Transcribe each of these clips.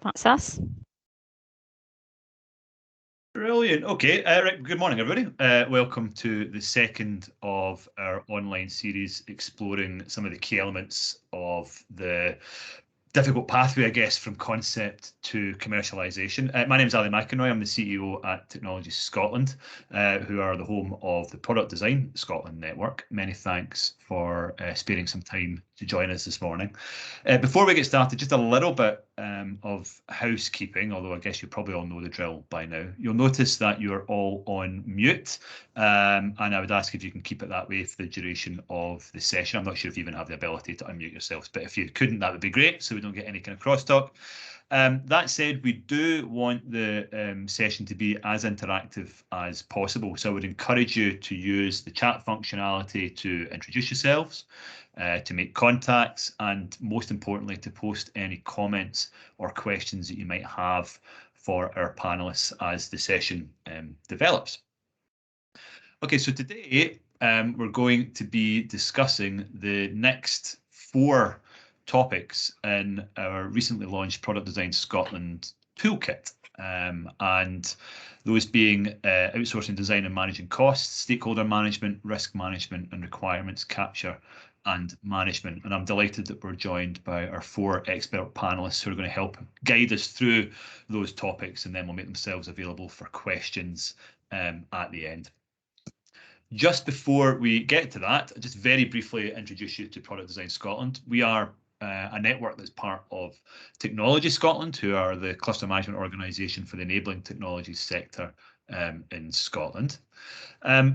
That's us. Brilliant. Okay. Right. Good morning, everybody. Welcome to the second of our online series exploring some of the key elements of the difficult pathway, I guess, from concept to commercialization. My name is Ali McInroy. I'm the CEO at Technology Scotland, who are the home of the Product Design Scotland network. Many thanks for sparing some time to join us this morning. Before we get started, just a little bit of housekeeping, although I guess you probably all know the drill by now. You'll notice that you're all on mute, and I would ask if you can keep it that way for the duration of the session. I'm not sure if you even have the ability to unmute yourselves, but if you couldn't, that would be great, so we don't get any kind of crosstalk. That said, we do want the session to be as interactive as possible. So I would encourage you to use the chat functionality to introduce yourselves, to make contacts, and most importantly, to post any comments or questions that you might have for our panelists as the session develops. Okay, so today we're going to be discussing the next 4 topics in our recently launched Product Design Scotland Toolkit, and those being outsourcing design and managing costs, stakeholder management, risk management, and requirements capture and management. And I'm delighted that we're joined by our 4 expert panelists who are going to help guide us through those topics, and then we'll make themselves available for questions at the end. Just before we get to that, I'll just very briefly introduce you to Product Design Scotland. We are a network that's part of Technology Scotland, who are the cluster management organisation for the enabling technologies sector in Scotland.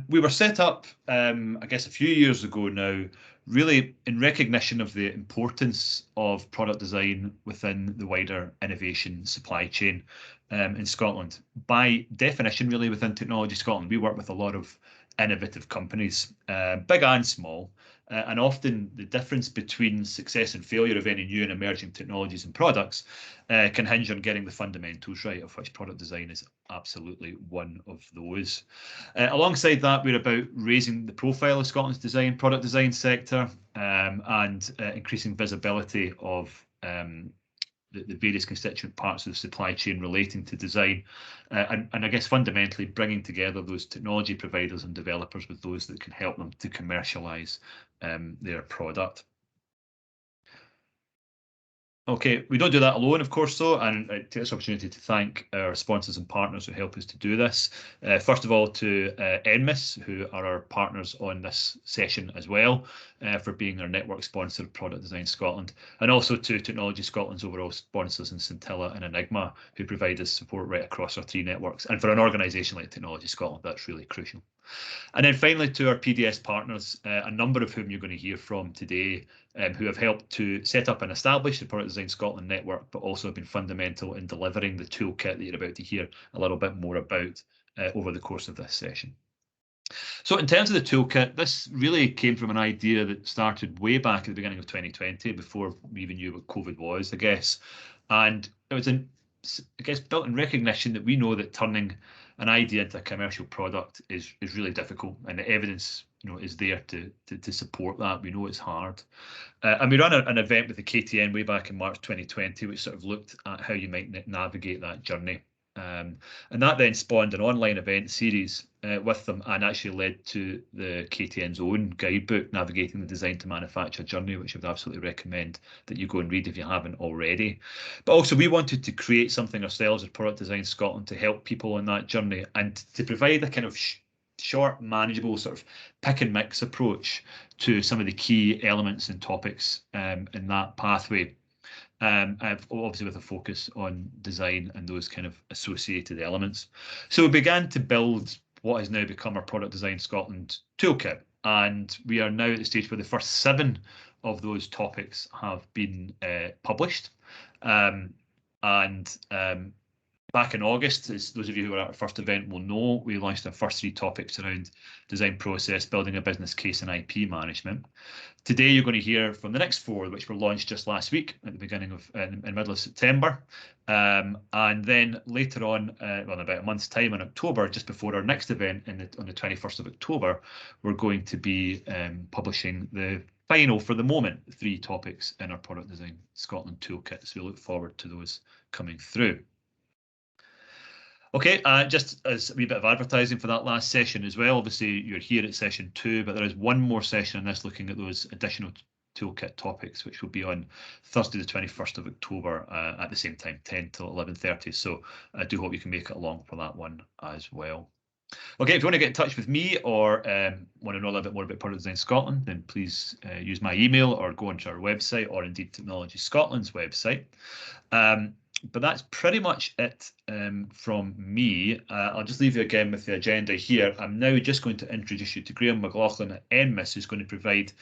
We were set up, I guess, a few years ago now, really in recognition of the importance of product design within the wider innovation supply chain in Scotland. By definition, really, within Technology Scotland, we work with a lot of innovative companies, big and small, and often the difference between success and failure of any new and emerging technologies and products can hinge on getting the fundamentals right, of which product design is absolutely one of those. Alongside that, we're about raising the profile of Scotland's product design sector, and increasing visibility of the various constituent parts of the supply chain relating to design, and I guess fundamentally bringing together those technology providers and developers with those that can help them to commercialise their product. Okay, we don't do that alone, of course, though, and I take this opportunity to thank our sponsors and partners who help us to do this. First of all, to NMIS, who are our partners on this session as well, for being our network sponsor of Product Design Scotland, and also to Technology Scotland's overall sponsors in Scintilla and Enigma, who provide us support right across our 3 networks. And for an organisation like Technology Scotland, that's really crucial. And then finally, to our PDS partners, a number of whom you're going to hear from today, who have helped to set up and establish the Product Design Scotland network, but also have been fundamental in delivering the toolkit that you're about to hear a little bit more about over the course of this session. So in terms of the toolkit, this really came from an idea that started way back at the beginning of 2020, before we even knew what COVID was, I guess. And it was, I guess, built in recognition that we know that turning an idea into a commercial product is really difficult, and the evidence, is there to support that. We know it's hard, and we ran an event with the KTN way back in March 2020, which sort of looked at how you might navigate that journey. And that then spawned an online event series with them, and actually led to the KTN's own guidebook, Navigating the Design to Manufacture Journey, which I would absolutely recommend that you go and read if you haven't already. But also, we wanted to create something ourselves at Product Design Scotland to help people on that journey, and to provide a kind of short, manageable sort of pick and mix approach to some of the key elements and topics in that pathway. Obviously with a focus on design and those kind of associated elements. So we began to build what has now become our Product Design Scotland toolkit, and we are now at the stage where the first 7 of those topics have been published. Back in August, as those of you who were at our first event will know, we launched our first 3 topics around design process, building a business case, and IP management. Today, you're going to hear from the next 4, which were launched just last week at the beginning of, in middle of September. And then later on, well, in about a month's time in October, just before our next event on the 21st of October, we're going to be publishing the final, for the moment, 3 topics in our Product Design Scotland toolkit. So we look forward to those coming through. Okay, just as a wee bit of advertising for that last session as well. Obviously, you're here at session 2, but there is one more session on this looking at those additional toolkit topics, which will be on Thursday, the 21st of October at the same time, 10 till 11:30. So I do hope you can make it along for that one as well. Okay, if you want to get in touch with me or want to know a little bit more about Product Design Scotland, then please use my email or go onto our website, or indeed Technology Scotland's website. But that's pretty much it from me. I'll just leave you again with the agenda here. I'm now just going to introduce you to Graham McLaughlin at NMIS, who's going to provide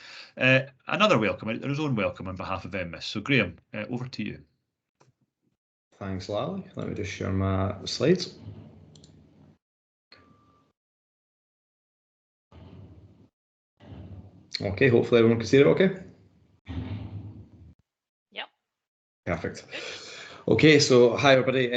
another welcome, his own welcome on behalf of NMIS. So Graham, over to you. Thanks, Lally. Let me just share my slides. Okay, hopefully everyone can see it okay. Yep. Perfect. Okay, so hi everybody.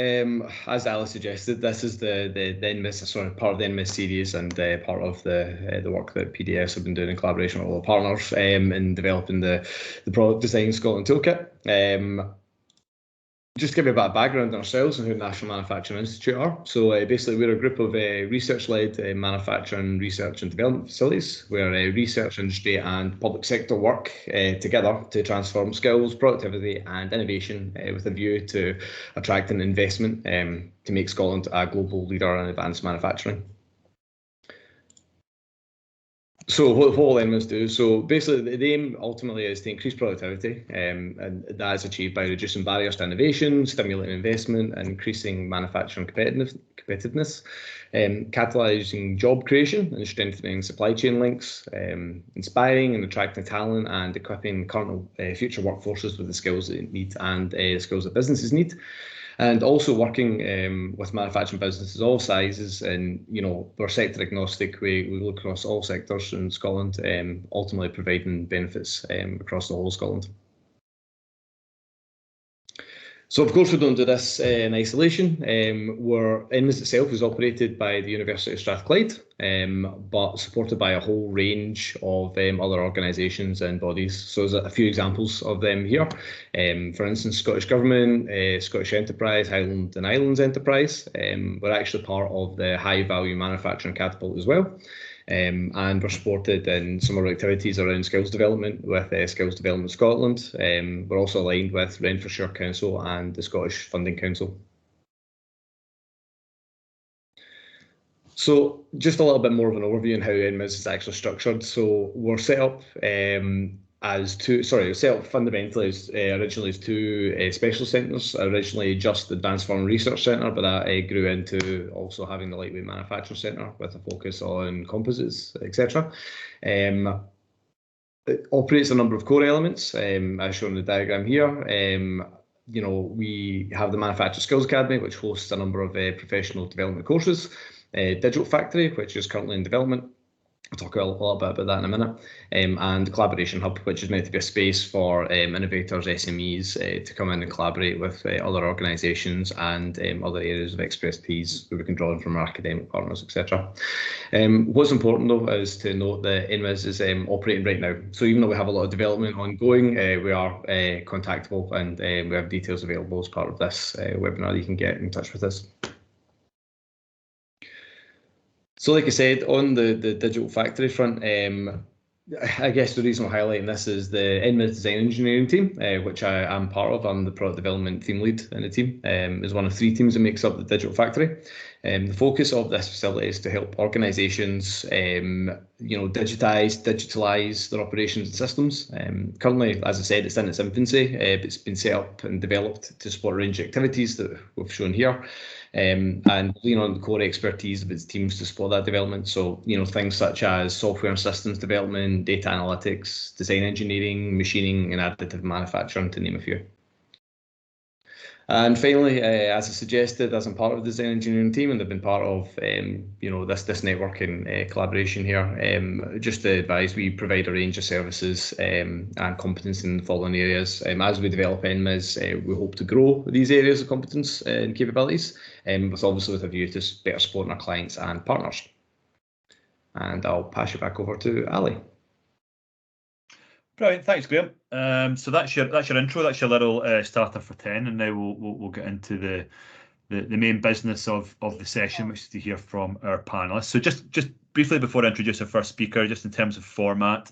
As Ali suggested, this is the NMIS, part of the NMIS series and part of the work that PDS have been doing in collaboration with all the partners in developing the Product Design Scotland Toolkit. Just to give you a bit of background on ourselves and who National Manufacturing Institute are. So basically we're a group of research-led manufacturing, research and development facilities where research, industry and public sector work together to transform skills, productivity and innovation with a view to attracting investment to make Scotland a global leader in advanced manufacturing. So what will NMIS do? So basically the aim ultimately is to increase productivity and that is achieved by reducing barriers to innovation, stimulating investment and increasing manufacturing competitiveness, catalysing job creation and strengthening supply chain links, inspiring and attracting talent and equipping current and future workforces with the skills they need and the skills that businesses need. And also working with manufacturing businesses all sizes, and we're sector agnostic. We look across all sectors in Scotland, ultimately providing benefits across the whole of Scotland. So of course we don't do this in isolation. NMIS itself is operated by the University of Strathclyde, but supported by a whole range of other organisations and bodies. So there's a few examples of them here. For instance, Scottish Government, Scottish Enterprise, Highland and Islands Enterprise. We're actually part of the High Value Manufacturing Catapult as well. And we're supported in some of our activities around skills development with Skills Development Scotland. We're also aligned with Renfrewshire Council and the Scottish Funding Council. So just a little bit more of an overview on how NMIS is actually structured. So we're set up fundamentally originally as 2 specialist centres. Originally just the Advanced Farm Research Centre, but that grew into also having the Lightweight Manufacturing Centre with a focus on composites, etc. It operates a number of core elements, as shown in the diagram here. We have the Manufacturing Skills Academy, which hosts a number of professional development courses. Digital Factory, which is currently in development. I'll talk a little bit about that in a minute. And Collaboration Hub, which is meant to be a space for innovators, SMEs to come in and collaborate with other organisations and other areas of expertise where we can draw in from our academic partners, etc. What's important though is to note that NMIS is operating right now. So even though we have a lot of development ongoing, we are contactable and we have details available as part of this webinar. You can get in touch with us. So like I said, on the Digital Factory front, I guess the reason I'm highlighting this is the NMIS Design Engineering team, which I am part of. I'm the Product Development Team Lead in the team. Is one of 3 teams that makes up the Digital Factory. The focus of this facility is to help organisations, digitalise their operations and systems. Currently, as I said, it's in its infancy, but it's been set up and developed to support a range of activities that we've shown here. And lean on the core expertise of its teams to support that development. So, things such as software and systems development, data analytics, design engineering, machining, and additive manufacturing, to name a few. And finally, as I suggested, as I'm part of the design engineering team, and they've been part of this networking collaboration here, just to advise, we provide a range of services and competence in the following areas. As we develop NMIS, we hope to grow these areas of competence and capabilities, but obviously with a view to better supporting our clients and partners. And I'll pass you back over to Ali. Brilliant, thanks, Graham. So that's your intro. That's your little starter for 10, and now we'll get into the main business of the session, which is to hear from our panelists. So just briefly before I introduce our first speaker, just in terms of format,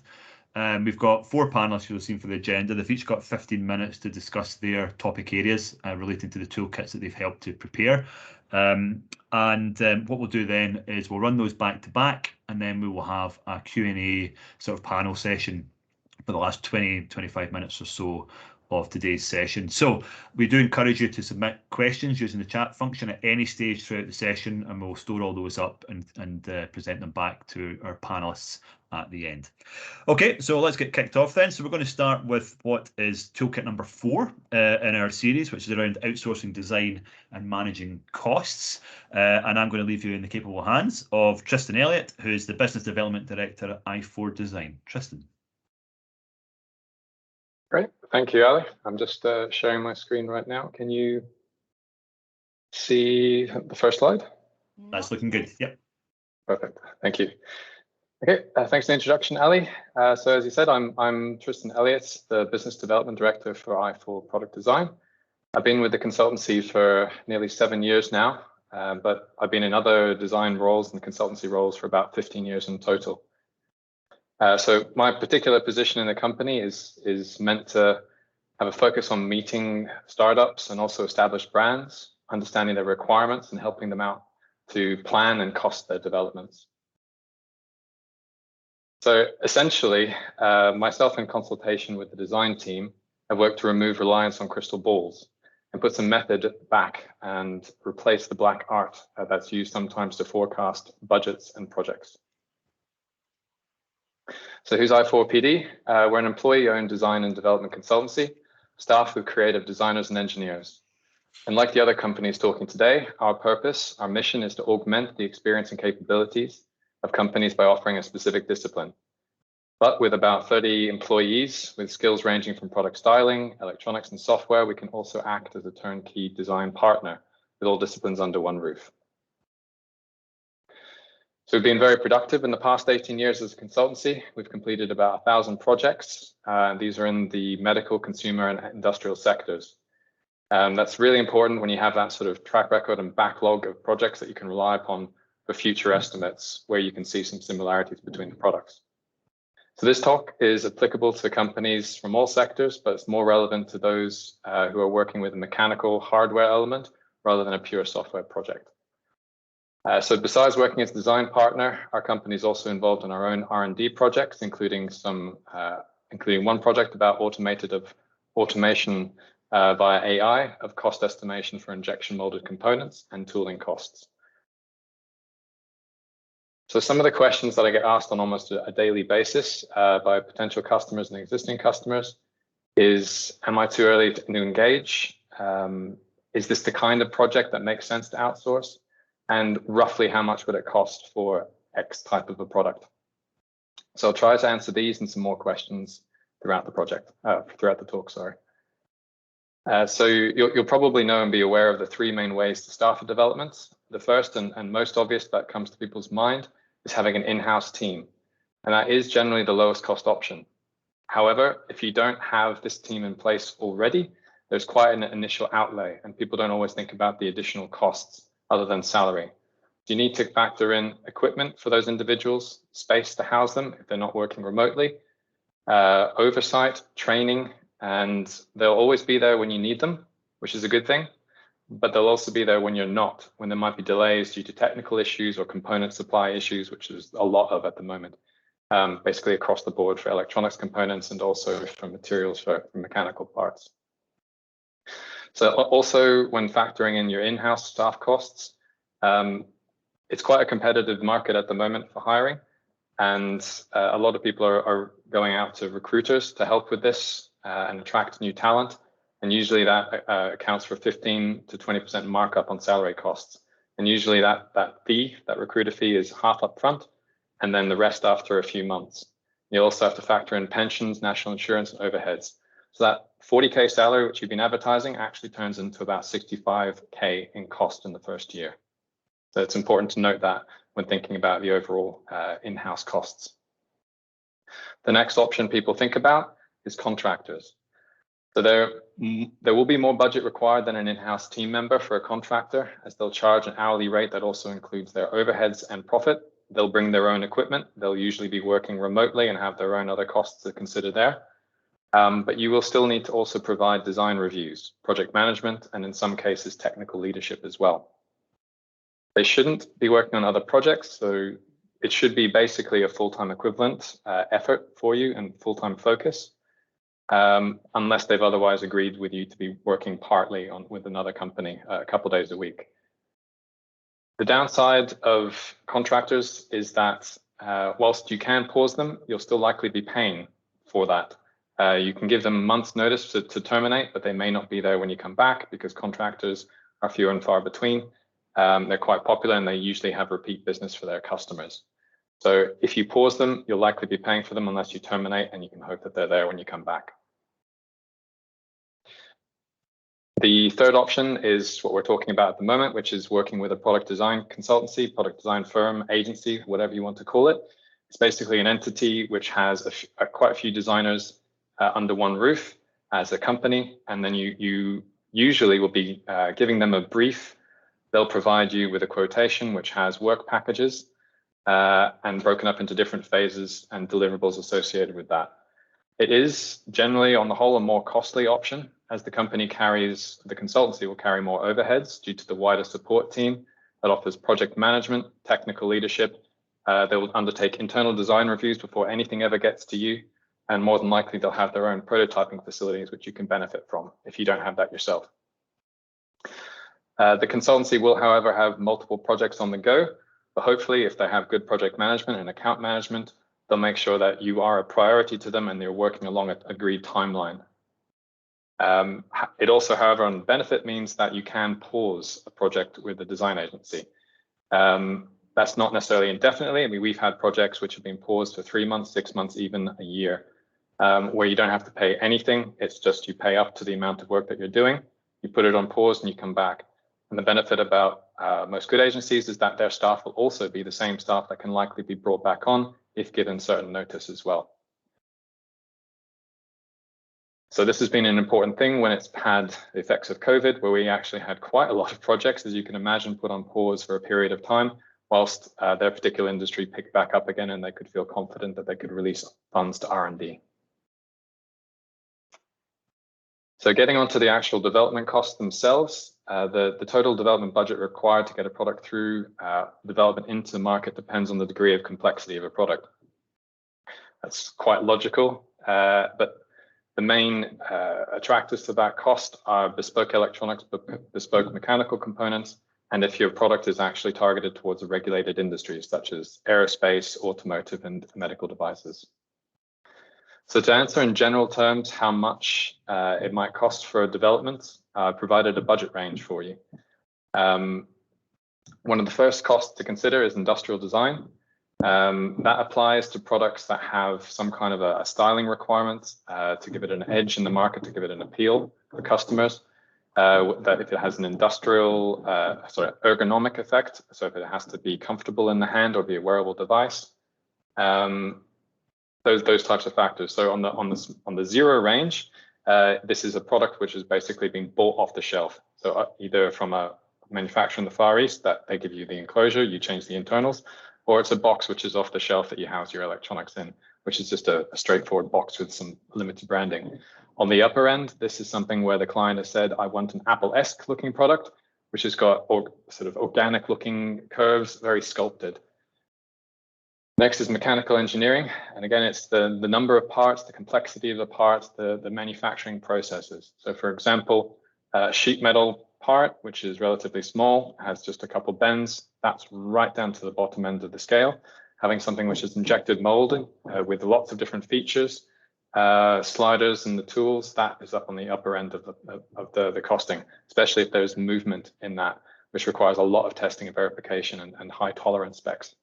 we've got 4 panelists you'll have seen for the agenda. They've each got 15 minutes to discuss their topic areas relating to the toolkits that they've helped to prepare. What we'll do then is we'll run those back to back, and then we will have a Q&A sort of panel session for the last 20-25 minutes or so of today's session. So we do encourage you to submit questions using the chat function at any stage throughout the session, and we'll store all those up and present them back to our panelists at the end. Okay, so let's get kicked off then. So we're going to start with what is toolkit number 4 in our series, which is around outsourcing design and managing costs. And I'm going to leave you in the capable hands of Tristan Elliott, who is the Business Development Director at i4 Design. Tristan. Great, thank you, Ali. I'm just sharing my screen right now. Can you see the first slide? That's looking good, yep. Perfect, thank you. Okay, thanks for the introduction, Ali. So as you said, I'm Tristan Elliott, the Business Development Director for i4 Product Design. I've been with the consultancy for nearly 7 years now, but I've been in other design roles and consultancy roles for about 15 years in total. So my particular position in the company is meant to have a focus on meeting startups and also established brands, understanding their requirements and helping them out to plan and cost their developments. So essentially, myself in consultation with the design team have worked to remove reliance on crystal balls and put some method back and replace the black art that's used sometimes to forecast budgets and projects. So who's i4PD? We're an employee-owned design and development consultancy, staffed with creative designers and engineers. And like the other companies talking today, our purpose, our mission is to augment the experience and capabilities of companies by offering a specific discipline. But with about 30 employees with skills ranging from product styling, electronics and software, we can also act as a turnkey design partner with all disciplines under one roof. So we've been very productive in the past 18 years as a consultancy. We've completed about 1,000 projects. These are in the medical, consumer, and industrial sectors. That's really important when you have that sort of track record and backlog of projects that you can rely upon for future estimates, where you can see some similarities between the products. So this talk is applicable to companies from all sectors, but it's more relevant to those who are working with a mechanical hardware element rather than a pure software project. So besides working as a design partner, our company is also involved in our own R&D projects, including one project about automation via AI of cost estimation for injection molded components and tooling costs. So some of the questions that I get asked on almost a daily basis by potential customers and existing customers is, am I too early to engage? Is this the kind of project that makes sense to outsource? And roughly how much would it cost for X type of a product? So I'll try to answer these and some more questions throughout the talk, sorry. So you'll probably know and be aware of the 3 main ways to start a development. The first and most obvious that comes to people's mind is having an in-house team. And that is generally the lowest cost option. However, if you don't have this team in place already, there's quite an initial outlay, and people don't always think about the additional costs other than salary. You need to factor in equipment for those individuals, space to house them if they're not working remotely, oversight, training, and they'll always be there when you need them, which is a good thing, but they'll also be there when you're not, when there might be delays due to technical issues or component supply issues, which is a lot of at the moment, basically across the board for electronics components and also for materials for mechanical parts. So also when factoring in your in-house staff costs, it's quite a competitive market at the moment for hiring. And a lot of people are going out to recruiters to help with this and attract new talent. And usually that accounts for 15 to 20% markup on salary costs. And usually that recruiter fee is half up front and then the rest after a few months. You also have to factor in pensions, national insurance, and overheads. So that 40K salary, which you've been advertising, actually turns into about 65K in cost in the first year. So it's important to note that when thinking about the overall in-house costs. The next option people think about is contractors. So there will be more budget required than an in-house team member for a contractor, as they'll charge an hourly rate that also includes their overheads and profit. They'll bring their own equipment. They'll usually be working remotely and have their own other costs to consider there. But you will still need to also provide design reviews, project management, and in some cases, technical leadership as well. They shouldn't be working on other projects, so it should be basically a full-time equivalent effort for you and full-time focus, unless they've otherwise agreed with you to be working partly with another company a couple days a week. The downside of contractors is that whilst you can pause them, you'll still likely be paying for that. You can give them a month's notice to terminate, but they may not be there when you come back because contractors are few and far between. They're quite popular and they usually have repeat business for their customers. So if you pause them, you'll likely be paying for them unless you terminate, and you can hope that they're there when you come back. The third option is what we're talking about at the moment, which is working with a product design consultancy, product design firm, agency, whatever you want to call it. It's basically an entity which has quite a few designers under one roof as a company, and then you usually will be giving them a brief. They'll provide you with a quotation which has work packages and broken up into different phases and deliverables associated with that. It is generally, on the whole, a more costly option, as the consultancy will carry more overheads due to the wider support team that offers project management, technical leadership. They will undertake internal design reviews before anything ever gets to you, and more than likely they'll have their own prototyping facilities which you can benefit from if you don't have that yourself. The consultancy will, however, have multiple projects on the go, but hopefully if they have good project management and account management, they'll make sure that you are a priority to them and they're working along an agreed timeline. It also, however, on benefit means that you can pause a project with a design agency. That's not necessarily indefinitely. I mean, we've had projects which have been paused for 3 months, 6 months, even a year, where you don't have to pay anything. It's just you pay up to the amount of work that you're doing, you put it on pause and you come back. And the benefit about most good agencies is that their staff will also be the same staff that can likely be brought back on if given certain notice as well. So this has been an important thing when it's had the effects of COVID, where we actually had quite a lot of projects, as you can imagine, put on pause for a period of time, whilst their particular industry picked back up again and they could feel confident that they could release funds to R&D. So getting onto the actual development costs themselves, the total development budget required to get a product through development into the market depends on the degree of complexity of a product. That's quite logical, but the main attractors to that cost are bespoke electronics, bespoke mechanical components, and if your product is actually targeted towards a regulated industries such as aerospace, automotive, and medical devices. So to answer in general terms how much it might cost for a development, I've provided a budget range for you. One of the first costs to consider is industrial design. That applies to products that have some kind of a styling requirement to give it an edge in the market, to give it an appeal for customers. That if it has an industrial, ergonomic effect, so if it has to be comfortable in the hand or be a wearable device. Those types of factors. So on the zero range, this is a product which is basically being bought off the shelf. So either from a manufacturer in the Far East that they give you the enclosure, you change the internals, or it's a box which is off the shelf that you house your electronics in, which is just a straightforward box with some limited branding. On the upper end, this is something where the client has said, I want an Apple-esque looking product, which has got sort of organic looking curves, very sculpted. Next is mechanical engineering. And again, it's the number of parts, the complexity of the parts, the manufacturing processes. So for example, a sheet metal part, which is relatively small, has just a couple bends, that's right down to the bottom end of the scale. Having something which is injected molding with lots of different features, sliders and the tools, that is up on the upper end of the costing, especially if there's movement in that, which requires a lot of testing and verification and high tolerance specs.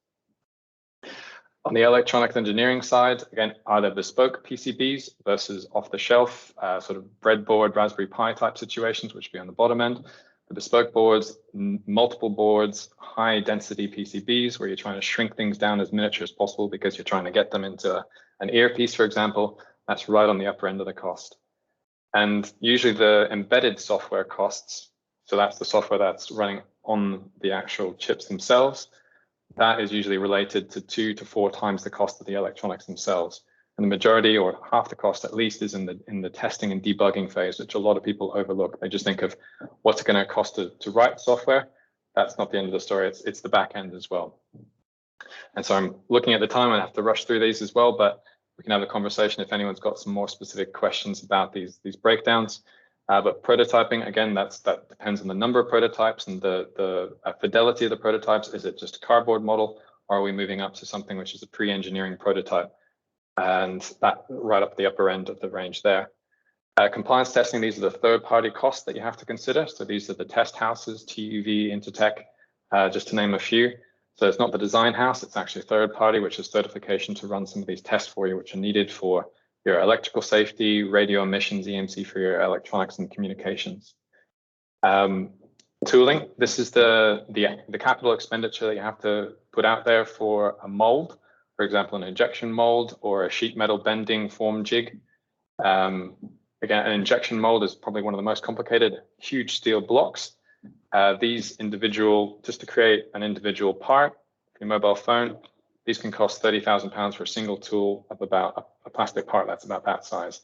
On the electronics engineering side, again, are there bespoke PCBs versus off-the-shelf sort of breadboard, Raspberry Pi type situations, which would be on the bottom end. The bespoke boards, multiple boards, high density PCBs, where you're trying to shrink things down as miniature as possible because you're trying to get them into an earpiece, for example, that's right on the upper end of the cost. And usually the embedded software costs, so that's the software that's running on the actual chips themselves, that is usually related to 2 to 4 times the cost of the electronics themselves. And the majority, or half the cost at least, is in the testing and debugging phase, which a lot of people overlook. They just think of what's it going to cost to write software. That's not the end of the story. It's the back end as well. And so I'm looking at the time. I have to rush through these as well, but we can have a conversation if anyone's got some more specific questions about these breakdowns. But prototyping, again, that depends on the number of prototypes and the fidelity of the prototypes. Is it just a cardboard model, or are we moving up to something which is a pre-engineering prototype? And that right up the upper end of the range there. Compliance testing, these are the third-party costs that you have to consider. So these are the test houses, TUV, Intertek, just to name a few. So it's not the design house, it's actually a third party, which is certification to run some of these tests for you, which are needed for your electrical safety, radio emissions, EMC for your electronics and communications. Tooling, this is the capital expenditure that you have to put out there for a mold, for example, an injection mold or a sheet metal bending form jig. Again, an injection mold is probably one of the most complicated, huge steel blocks. These individual, just to create an individual part for your mobile phone, these can cost £30,000 for a single tool of about a plastic part that's about that size.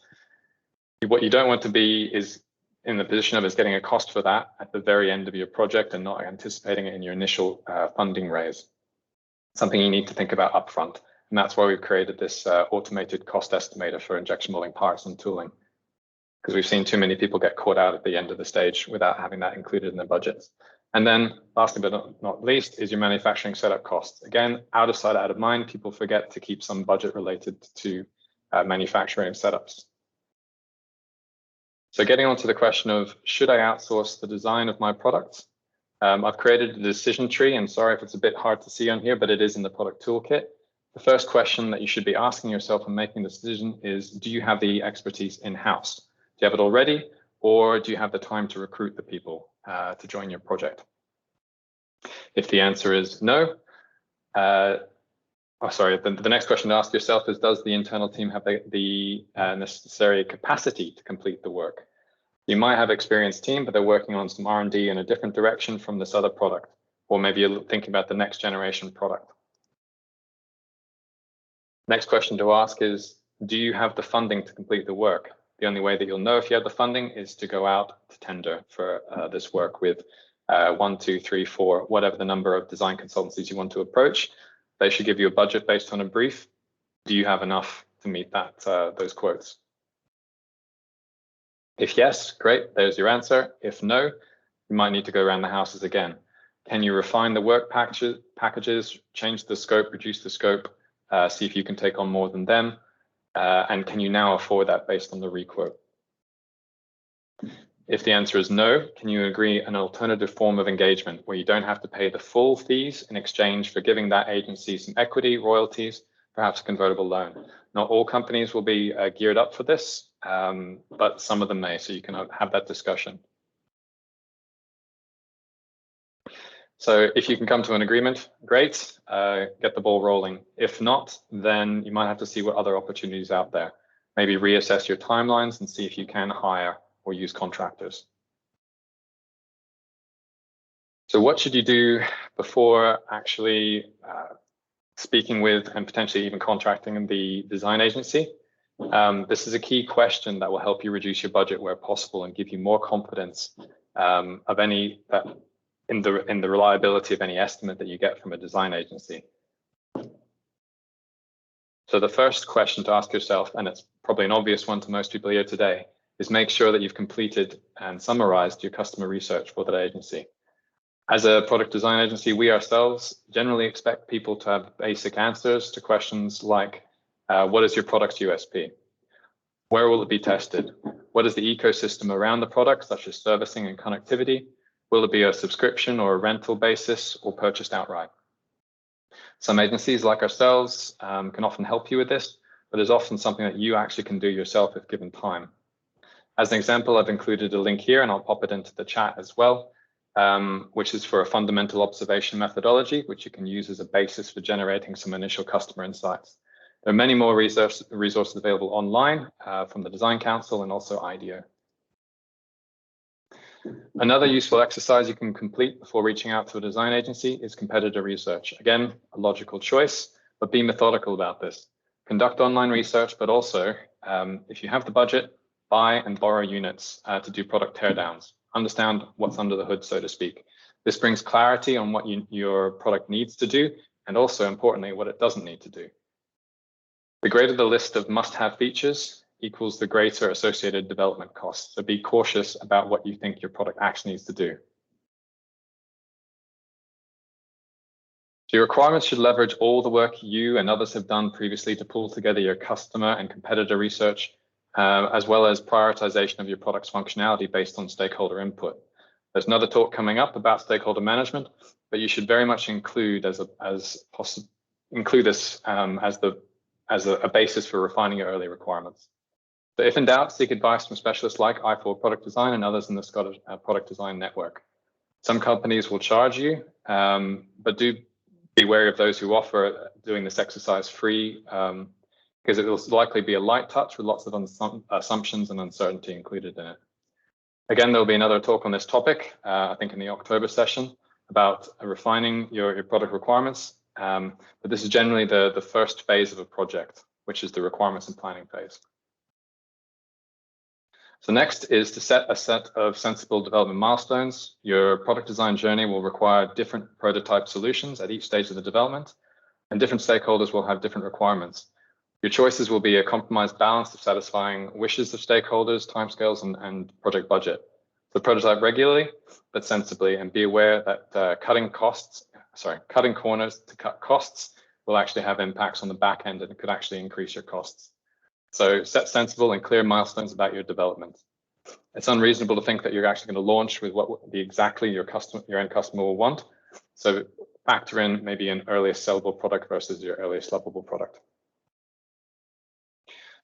What you don't want to be is in the position of getting a cost for that at the very end of your project and not anticipating it in your initial funding raise. Something you need to think about upfront. And that's why we've created this automated cost estimator for injection molding parts and tooling, because we've seen too many people get caught out at the end of the stage without having that included in their budgets. And then lastly but not least is your manufacturing setup costs. Again, out of sight, out of mind, people forget to keep some budget related to manufacturing setups. So getting on to the question of, should I outsource the design of my products? I've created a decision tree, and sorry if it's a bit hard to see on here, but it is in the product toolkit. The first question that you should be asking yourself when making the decision is, do you have the expertise in-house? Do you have it already, or do you have the time to recruit the people to join your project? If the answer is no, the next question to ask yourself is, does the internal team have the necessary capacity to complete the work? You might have an experienced team, but they're working on some R&D in a different direction from this other product, or maybe you're thinking about the next generation product. Next question to ask is, do you have the funding to complete the work? The only way that you'll know if you have the funding is to go out to tender for this work with 1, 2, 3, 4, whatever the number of design consultancies you want to approach. They should give you a budget based on a brief. Do you have enough to meet that those quotes? If yes, great, there's your answer. If no, you might need to go around the houses again. Can you refine the work packages, change the scope, reduce the scope, see if you can take on more than them? And can you now afford that based on the requote? If the answer is no, can you agree an alternative form of engagement where you don't have to pay the full fees in exchange for giving that agency some equity, royalties, perhaps a convertible loan? Not all companies will be geared up for this, but some of them may, so you can have that discussion. So if you can come to an agreement, great, get the ball rolling. If not, then you might have to see what other opportunities out there. Maybe reassess your timelines and see if you can hire or use contractors. So what should you do before actually speaking with and potentially even contracting the design agency? This is a key question that will help you reduce your budget where possible and give you more confidence of any in the reliability of any estimate that you get from a design agency. So the first question to ask yourself, and it's probably an obvious one to most people here today, is make sure that you've completed and summarized your customer research for that agency. As a product design agency, we ourselves generally expect people to have basic answers to questions like, what is your product's USP? Where will it be tested? What is the ecosystem around the product, such as servicing and connectivity? Will it be a subscription or a rental basis or purchased outright? Some agencies like ourselves can often help you with this, but there's often something that you actually can do yourself if given time. As an example, I've included a link here and I'll pop it into the chat as well, which is for a fundamental observation methodology, which you can use as a basis for generating some initial customer insights. There are many more resources available online from the Design Council and also IDEO. Another useful exercise you can complete before reaching out to a design agency is competitor research. Again, a logical choice, but be methodical about this. Conduct online research, but also, if you have the budget, buy and borrow units to do product teardowns. Understand what's under the hood, so to speak. This brings clarity on what your product needs to do, and also importantly, what it doesn't need to do. The greater the list of must-have features equals the greater associated development costs. So be cautious about what you think your product actually needs to do. So your requirements should leverage all the work you and others have done previously to pull together your customer and competitor research, as well as prioritization of your product's functionality based on stakeholder input. There's another talk coming up about stakeholder management, but you should very much include this as a basis for refining your early requirements. So if in doubt, seek advice from specialists like I4 Product Design and others in the Scottish Product Design Network. Some companies will charge you, but do be wary of those who offer doing this exercise free, because it will likely be a light touch with lots of assumptions and uncertainty included in it. Again, there'll be another talk on this topic, I think in the October session, about refining your product requirements. But this is generally the first phase of a project, which is the requirements and planning phase. So next is to set a set of sensible development milestones. Your product design journey will require different prototype solutions at each stage of the development, and different stakeholders will have different requirements. Your choices will be a compromised balance of satisfying wishes of stakeholders, timescales, and project budget. So prototype regularly, but sensibly, and be aware that cutting corners to cut costs will actually have impacts on the back end, and it could actually increase your costs. So set sensible and clear milestones about your development. It's unreasonable to think that you're actually going to launch with what would be exactly your end customer will want. So factor in maybe an earliest sellable product versus your earliest lovable product.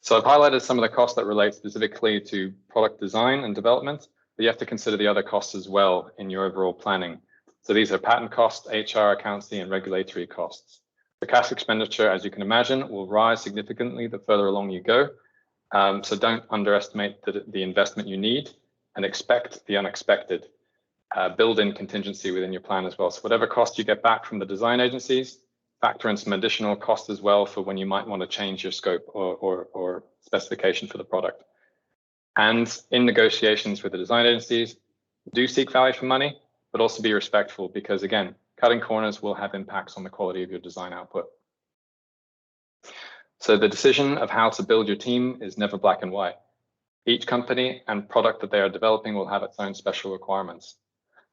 So I've highlighted some of the costs that relate specifically to product design and development, but you have to consider the other costs as well in your overall planning. So these are patent costs, HR, accountancy, and regulatory costs. The cash expenditure, as you can imagine, will rise significantly the further along you go. So don't underestimate the investment you need, and expect the unexpected. Build in contingency within your plan as well. So whatever cost you get back from the design agencies, factor in some additional cost as well for when you might want to change your scope or specification for the product. And in negotiations with the design agencies, do seek value for money, but also be respectful, because again, cutting corners will have impacts on the quality of your design output. So the decision of how to build your team is never black and white. Each company and product that they are developing will have its own special requirements.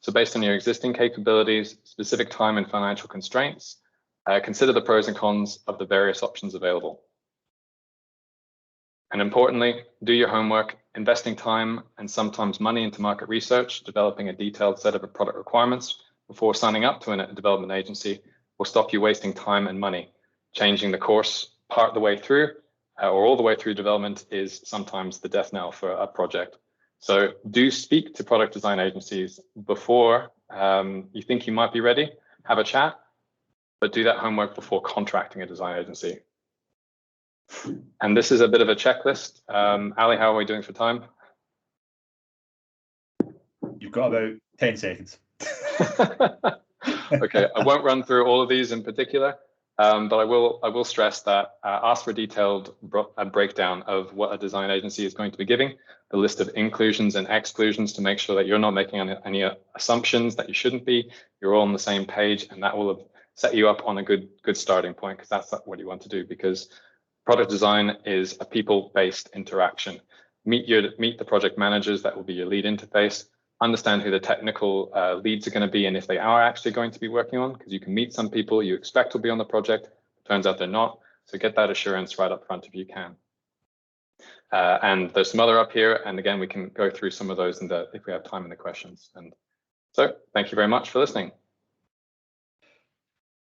So based on your existing capabilities, specific time and financial constraints, consider the pros and cons of the various options available. And importantly, do your homework. Investing time and sometimes money into market research, developing a detailed set of product requirements before signing up to a development agency will stop you wasting time and money. Changing the course part of the way through or all the way through development is sometimes the death knell for a project. So do speak to product design agencies before you think you might be ready. Have a chat, but do that homework before contracting a design agency. And this is a bit of a checklist. Ali, how are we doing for time? You've got about 10 seconds. Okay, I won't run through all of these in particular, but I will stress that ask for a detailed breakdown of what a design agency is going to be giving, the list of inclusions and exclusions to make sure that you're not making any assumptions that you shouldn't be. You're all on the same page, and that will set you up on a good starting point, because that's what you want to do, because product design is a people-based interaction. Meet the project managers, that will be your lead interface. Understand who the technical leads are going to be, and if they are actually going to be working on, because you can meet some people you expect will be on the project, turns out they're not. So get that assurance right up front if you can. And there's some other up here, and again, we can go through some of those if we have time in the questions. And so thank you very much for listening.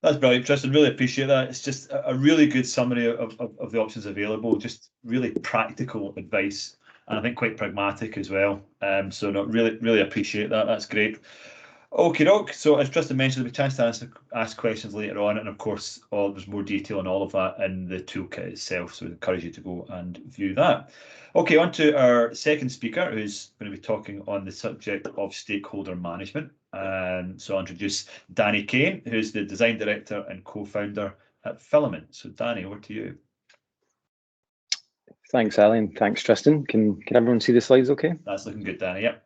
That's brilliant, Tristan. Really appreciate that. It's just a really good summary of the options available, just really practical advice, and I think quite pragmatic as well. So no, really appreciate that. That's great. Okay, doke. So as Tristan mentioned, there'll be a chance to ask questions later on, and of course, there's more detail on all of that in the toolkit itself. So we encourage you to go and view that. Okay, on to our second speaker, who's going to be talking on the subject of stakeholder management. So I'll introduce Danny Kane, who's the design director and co-founder at Filament. So Danny, over to you. Thanks, Ali, and thanks, Tristan. Can everyone see the slides okay? That's looking good, Danny. Yep.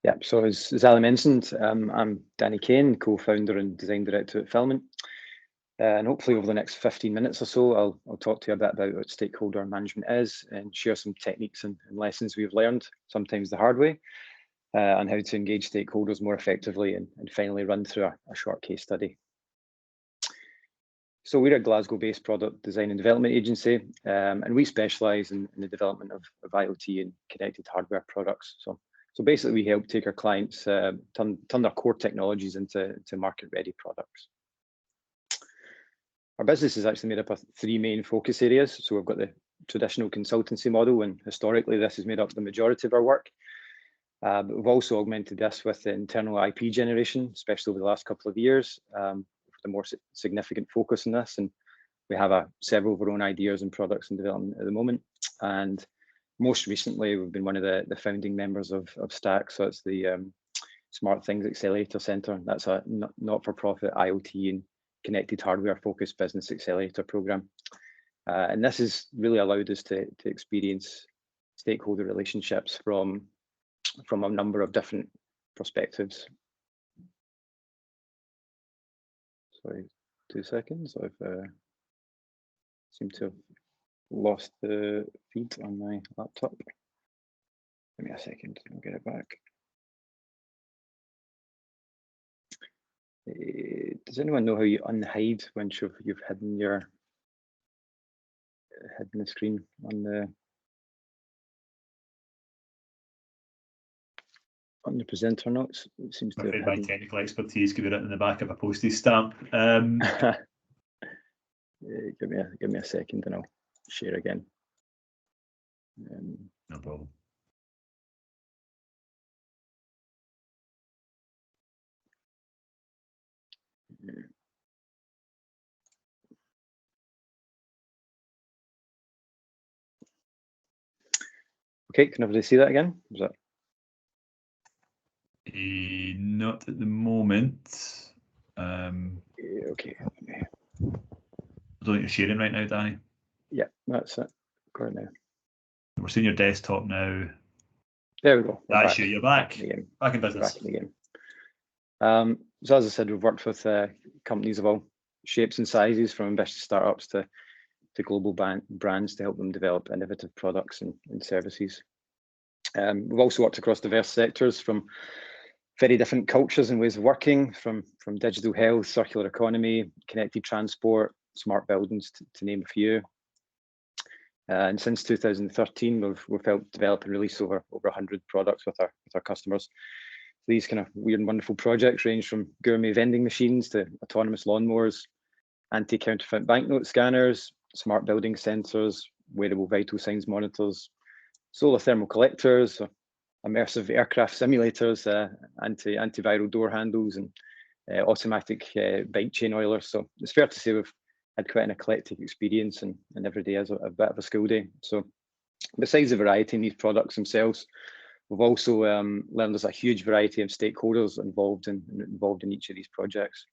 Yeah, so as Ali mentioned, I'm Danny Kane, co-founder and design director at Filament. And hopefully over the next 15 minutes or so, I'll talk to you a bit about what stakeholder management is and share some techniques and lessons we've learned, sometimes the hard way, on how to engage stakeholders more effectively and finally run through a short case study. So we're a Glasgow-based product design and development agency, and we specialise in the development of IoT and connected hardware products. So basically, we help take our clients, turn their core technologies into market-ready products. Our business is actually made up of three main focus areas. So we've got the traditional consultancy model, and historically, this has made up the majority of our work. But we've also augmented this with the internal IP generation, especially over the last couple of years, with a more significant focus on this. And we have several of our own ideas and products in development at the moment. And most recently, we've been one of the founding members of STAC, so it's the Smart Things Accelerator Centre. That's a not-for-profit IoT and connected hardware-focused business accelerator program. And this has really allowed us to experience stakeholder relationships from a number of different perspectives. Sorry, 2 seconds. I've seem to have lost the feed on my laptop. Give me a second, I'll get it back. Does anyone know how you unhide once you've hidden the screen on the presenter notes? It seems to have my technical expertise could be written in the back of a postage stamp. Give me a second and I'll share again. No problem. Okay, can everybody see that again? Is that... Not at the moment. Okay. I don't think you're sharing right now, Danny. Yeah, that's it. Got it now. We're seeing your desktop now. There we go. That's you. You're back. Back in business. Back in the game. So as I said, we've worked with companies of all shapes and sizes, from ambitious startups to global brands, to help them develop innovative products and services. We've also worked across diverse sectors, from very different cultures and ways of working, from digital health, circular economy, connected transport, smart buildings, to name a few. And since 2013, we've helped develop and release over 100 products with our customers. These kind of weird and wonderful projects range from gourmet vending machines to autonomous lawnmowers, anti-counterfeit banknote scanners, smart building sensors, wearable vital signs monitors, solar thermal collectors, immersive aircraft simulators, antiviral door handles, and automatic bike chain oilers. So it's fair to say we've had quite an eclectic experience, and every day is a bit of a school day. So besides the variety in these products themselves, we've also learned there's a huge variety of stakeholders involved in each of these projects.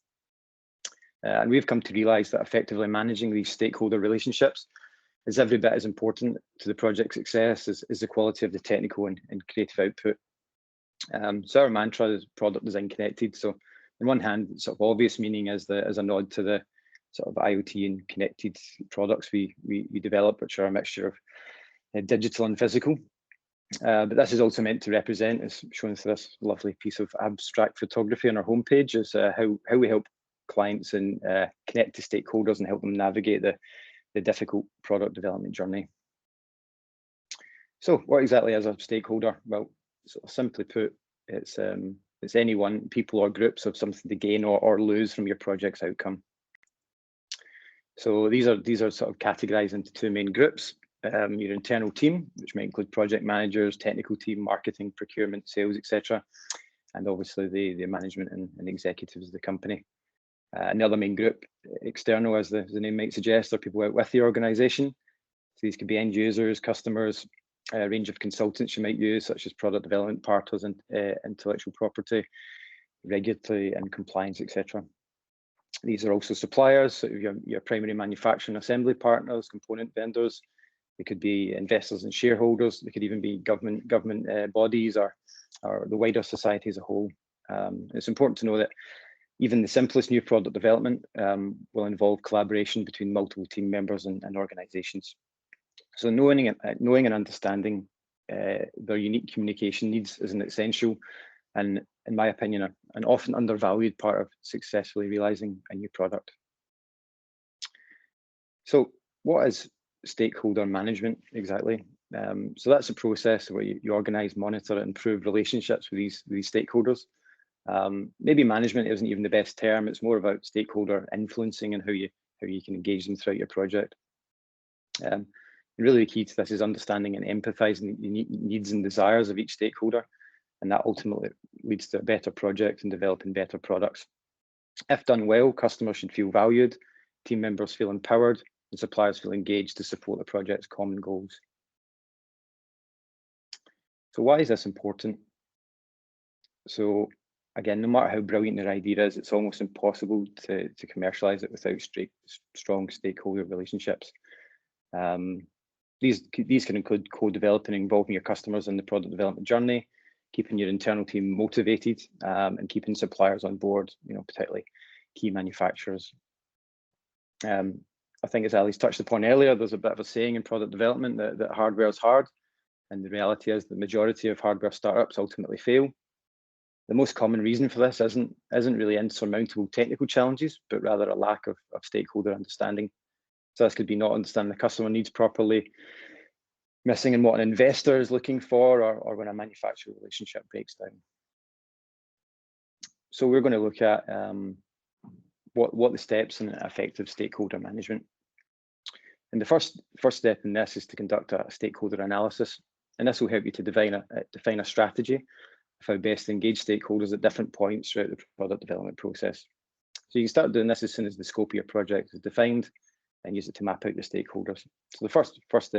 And we've come to realise that effectively managing these stakeholder relationships is every bit as important to the project success as the quality of the technical and creative output. So our mantra is product design connected. So on one hand, sort of obvious meaning is a nod to the sort of IoT and connected products we develop, which are a mixture of digital and physical. But this is also meant to represent, as shown through this lovely piece of abstract photography on our homepage, is how we help clients and connect to stakeholders and help them navigate the difficult product development journey. So what exactly is a stakeholder? Well, sort of simply put, it's anyone, people or groups of something to gain or lose from your project's outcome. So these are sort of categorized into two main groups. Your internal team, which might include project managers, technical team, marketing, procurement, sales, etc. and obviously the management and executives of the company. And the other main group, external, as the name might suggest, are people out with the organisation. So these could be end users, customers, a range of consultants you might use, such as product development partners and intellectual property, regulatory and compliance, etc. These are also suppliers, so your primary manufacturing assembly partners, component vendors. They could be investors and shareholders. They could even be government bodies or the wider society as a whole. It's important to know that even the simplest new product development will involve collaboration between multiple team members and organizations. So knowing and understanding their unique communication needs is an essential and, in my opinion, an often undervalued part of successfully realizing a new product. So what is stakeholder management exactly? So that's a process where you organize, monitor, and improve relationships with these stakeholders. Maybe management isn't even the best term. It's more about stakeholder influencing and how you can engage them throughout your project. Really the key to this is understanding and empathizing the needs and desires of each stakeholder, and that ultimately leads to a better project and developing better products. If done well, customers should feel valued, team members feel empowered, and suppliers feel engaged to support the project's common goals. So why is this important? So again, no matter how brilliant your idea is, it's almost impossible to commercialize it without strong stakeholder relationships. These can include co-developing and involving your customers in the product development journey, keeping your internal team motivated, and keeping suppliers on board, particularly key manufacturers. I think, as Ali's touched upon earlier, there's a bit of a saying in product development that hardware is hard, and the reality is the majority of hardware startups ultimately fail. The most common reason for this isn't really insurmountable technical challenges, but rather a lack of stakeholder understanding. So this could be not understanding the customer needs properly, missing in what an investor is looking for, or when a manufacturer relationship breaks down. So we're going to look at what the steps in effective stakeholder management. And the first step in this is to conduct a stakeholder analysis, and this will help you to define a strategy of how best to engage stakeholders at different points throughout the product development process. So you can start doing this as soon as the scope of your project is defined, and use it to map out your stakeholders. So the first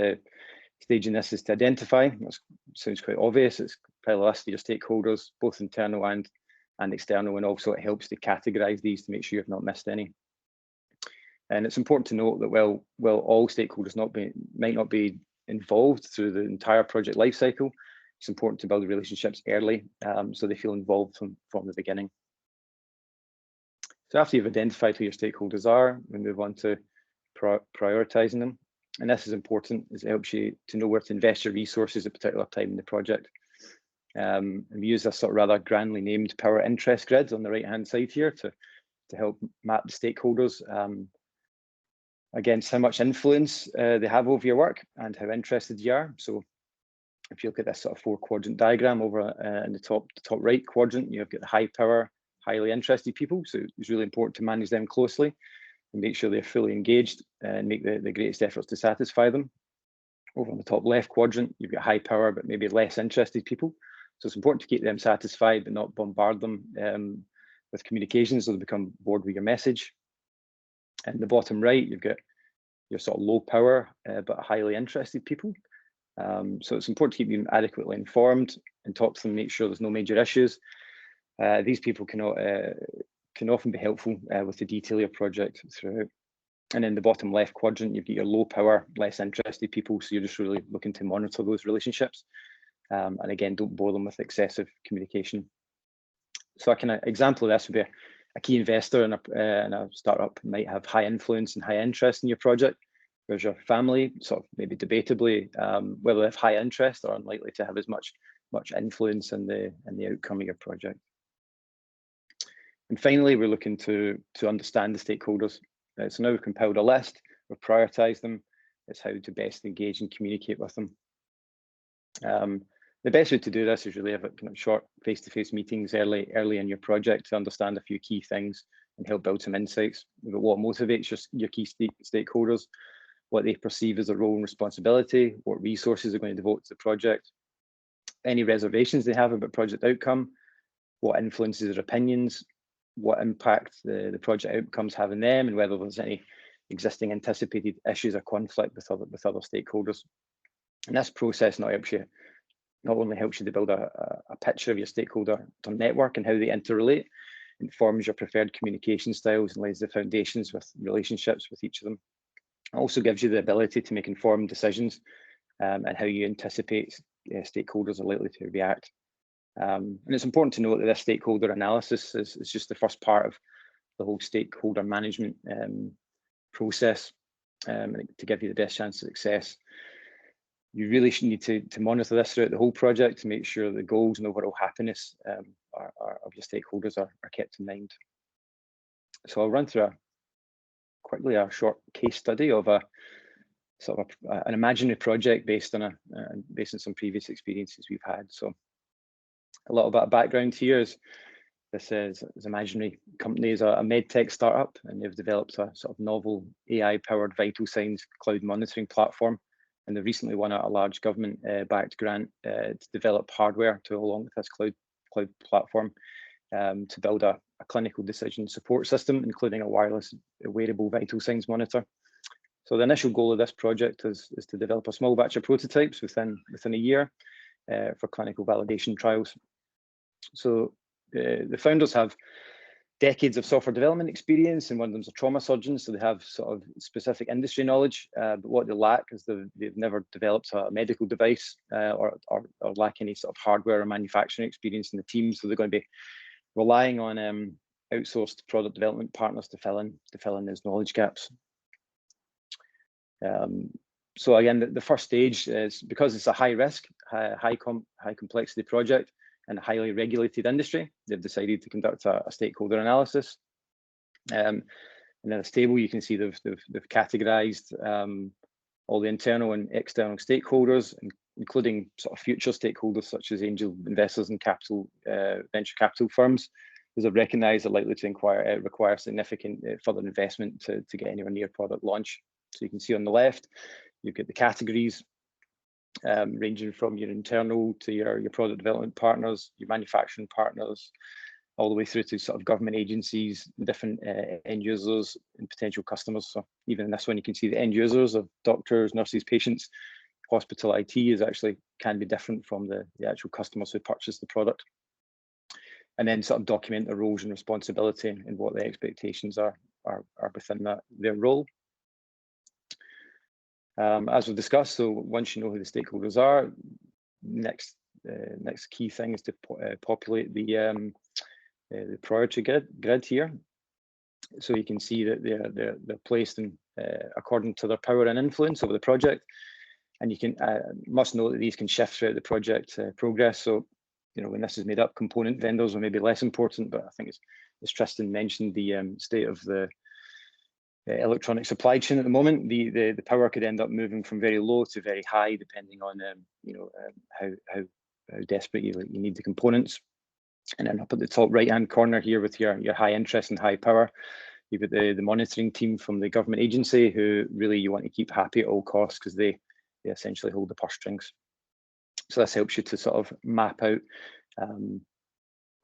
stage in this is to identify. That sounds quite obvious. It's probably a list of your stakeholders, both internal and external, and also it helps to categorize these to make sure you've not missed any. And it's important to note that while all stakeholders might not be involved through the entire project lifecycle, it's important to build relationships early so they feel involved from the beginning. So after you've identified who your stakeholders are, we move on to prioritizing them. And this is important as it helps you to know where to invest your resources at a particular time in the project. And we use this sort of rather grandly named power interest grid on the right-hand side here to help map the stakeholders against how much influence they have over your work and how interested you are. So if you look at this sort of 4-quadrant diagram over in the top right quadrant, you've got the high power, highly interested people. So it's really important to manage them closely and make sure they're fully engaged and make the greatest efforts to satisfy them. Over on the top left quadrant, you've got high power, but maybe less interested people. So it's important to keep them satisfied, but not bombard them with communications so they become bored with your message. And the bottom right, you've got your sort of low power, but highly interested people. So it's important to keep them adequately informed and talk to them, make sure there's no major issues. These people can often be helpful with the detail of your project throughout. And in the bottom left quadrant, you've got your low power, less interested people. So you're just really looking to monitor those relationships. And again, don't bore them with excessive communication. So an example of this would be a key investor in a startup might have high influence and high interest in your project, whereas your family, sort of maybe debatably, whether they have high interest or unlikely to have as much influence in the outcome of your project. And finally, we're looking to understand the stakeholders. So now we've compiled a list, we've prioritized them. It's how to best engage and communicate with them. The best way to do this is really have kind of short face-to-face meetings early in your project to understand a few key things and help build some insights about what motivates your key stakeholders, what they perceive as a role and responsibility, what resources are going to devote to the project, any reservations they have about project outcome, what influences their opinions, what impact the project outcomes have on them, and whether there's any existing anticipated issues or conflict with other stakeholders. And this process not only helps you to build a picture of your stakeholder network and how they interrelate, it forms your preferred communication styles and lays the foundations with relationships with each of them. It also gives you the ability to make informed decisions and how you anticipate stakeholders are likely to react. And it's important to note that this stakeholder analysis is just the first part of the whole stakeholder management process to give you the best chance of success. You really should need to monitor this throughout the whole project to make sure the goals and overall happiness of your stakeholders are kept in mind. So I'll run through quickly a short case study of a sort of an imaginary project based on some previous experiences we've had. So a little bit of background here is this imaginary company is a medtech startup, and they've developed a sort of novel AI-powered vital signs cloud monitoring platform. And they recently won a large government-backed grant to develop hardware to go along with this cloud platform to build a clinical decision support system, including a wireless wearable vital signs monitor. So the initial goal of this project is to develop a small batch of prototypes within a year for clinical validation trials. So the founders have decades of software development experience, and one of them's a trauma surgeon, so they have sort of specific industry knowledge. But what they lack is they've never developed a medical device or lack any sort of hardware or manufacturing experience in the team. So they're going to be relying on outsourced product development partners to fill in those knowledge gaps. So again, the first stage is, because it's a high risk, high complexity project and a highly regulated industry, they've decided to conduct a stakeholder analysis. And in this table, you can see they've categorized all the internal and external stakeholders, including sort of future stakeholders such as angel investors and venture capital firms, as they've recognized are likely to require significant further investment to get anywhere near product launch. So you can see on the left, you've got the categories ranging from your internal to your product development partners, your manufacturing partners, all the way through to sort of government agencies, different end users and potential customers. So even in this one, you can see the end users of doctors, nurses, patients. Hospital IT can be different from the actual customers who purchase the product. And then sort of document the roles and responsibility and what the expectations are within their role. As we've discussed, so once you know who the stakeholders are, next key thing is to populate the priority grid here. So you can see that they're placed in according to their power and influence over the project, and you can must know that these can shift throughout the project progress. So when this is made up, component vendors are maybe less important, but I think as Tristan mentioned, the state of the electronic supply chain at the moment, the power could end up moving from very low to very high, depending on how desperate you need the components. And then up at the top right hand corner here with your high interest and high power, you've got the monitoring team from the government agency, who really you want to keep happy at all costs, because they essentially hold the purse strings. So this helps you to sort of map out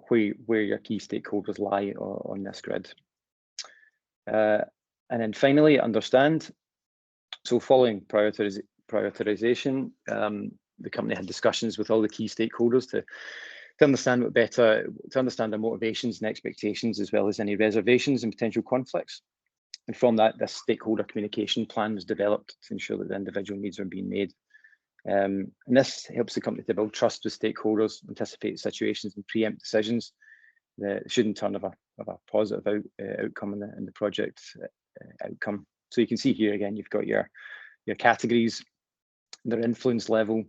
where your key stakeholders lie on this grid. And then finally, understand. So following prioritization, the company had discussions with all the key stakeholders to understand their motivations and expectations, as well as any reservations and potential conflicts. And from that, this stakeholder communication plan was developed to ensure that the individual needs are being made. And this helps the company to build trust with stakeholders, anticipate situations and preempt decisions that should in turn have a positive outcome in the project outcome. So you can see here again, you've got your categories, their influence level,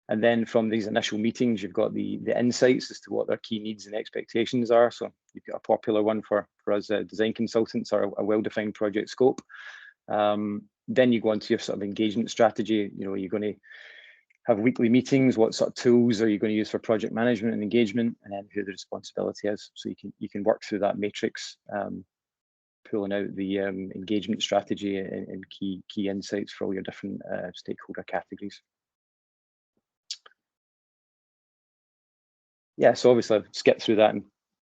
and then from these initial meetings, you've got the insights as to what their key needs and expectations are. So you've got a popular one for us design consultants, or a well-defined project scope. Then you go on to your sort of engagement strategy. You're going to have weekly meetings. What sort of tools are you going to use for project management and engagement, and then who the responsibility is. So you can work through that matrix, pulling out the engagement strategy and key insights for all your different stakeholder categories. yeah, so obviously I've skipped through that in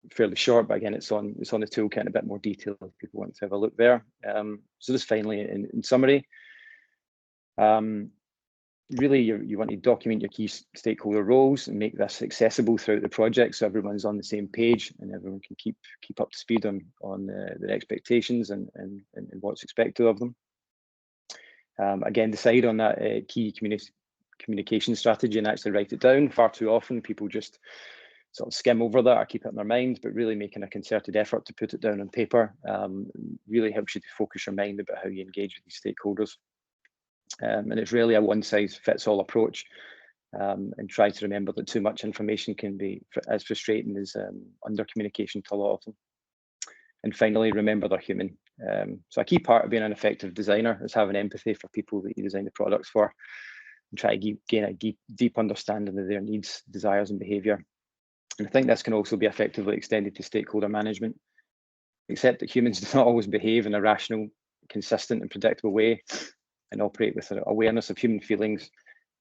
fairly short, but again, it's on the toolkit in a bit more detail if people want to have a look there. So just finally, in summary, really you want to document your key stakeholder roles and make this accessible throughout the project so everyone's on the same page and everyone can keep up to speed on their expectations and what's expected of them. Again, decide on that key communication strategy and actually write it down. Far too often people just sort of skim over that or keep it in their mind, but really making a concerted effort to put it down on paper really helps you to focus your mind about how you engage with these stakeholders. And it's really a one-size-fits-all approach, and try to remember that too much information can be as frustrating as under-communication to a lot of them. And finally, remember they're human. So a key part of being an effective designer is having empathy for people that you design the products for, and try to gain a deep understanding of their needs, desires, and behaviour. And I think this can also be effectively extended to stakeholder management, except that humans do not always behave in a rational, consistent, and predictable way, and operate with an awareness of human feelings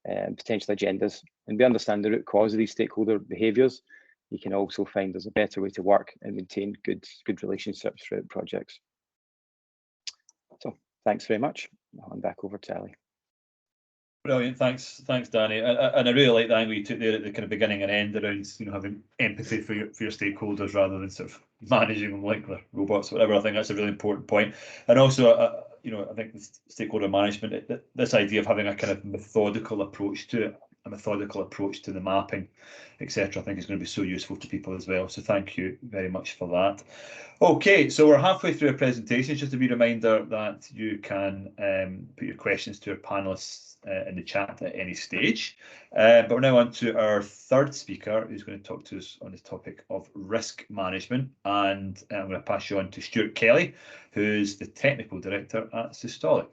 and potential agendas. And we understand the root cause of these stakeholder behaviours. You can also find there's a better way to work and maintain good relationships throughout projects. So thanks very much. I'll hand back over to Ali. Brilliant, thanks, Danny. And I really like the angle you took there at the kind of beginning and end around, having empathy for your stakeholders rather than sort of managing them like they're robots or whatever. I think that's a really important point. And also, I think stakeholder management, this idea of having a kind of methodical approach to it, a methodical approach to the mapping, etc., I think is going to be so useful to people as well. So thank you very much for that. Okay, so we're halfway through our presentation. Just a wee reminder that you can put your questions to our panelists in the chat at any stage. But we're now on to our third speaker, who's going to talk to us on the topic of risk management. And I'm going to pass you on to Stuart Kelly, who's the Technical Director at Systolic.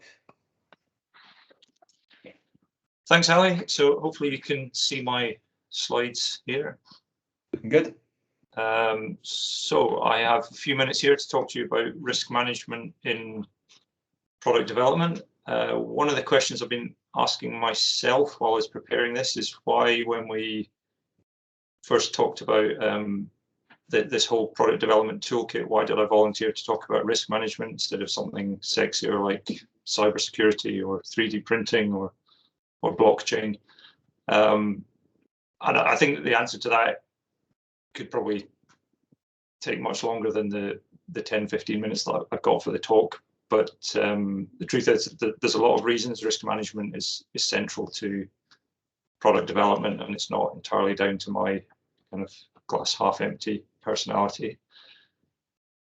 Thanks, Ali. So hopefully you can see my slides here. Looking good. So I have a few minutes here to talk to you about risk management in product development. One of the questions I've been asking myself while I was preparing this is why, when we first talked about this whole product development toolkit, why did I volunteer to talk about risk management instead of something sexier like cybersecurity or 3D printing or blockchain? And I think the answer to that could probably take much longer than the 10-15 minutes that I've got for the talk. But the truth is that there's a lot of reasons risk management is central to product development, and it's not entirely down to my kind of glass half empty personality.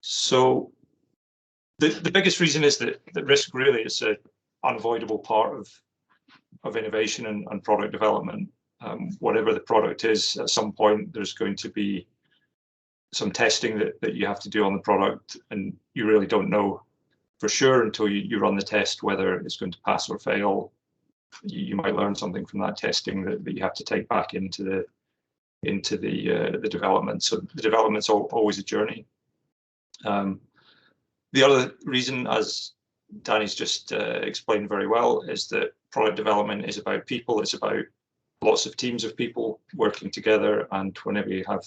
So the biggest reason is that risk really is an unavoidable part of innovation and product development. Whatever the product is, at some point there's going to be some testing that you have to do on the product, and you really don't know for sure until you run the test whether it's going to pass or fail. You might learn something from that testing that you have to take back into the development. So the development's always a journey. The other reason, as Danny's just explained very well, is that product development is about people. It's about lots of teams of people working together, and whenever you have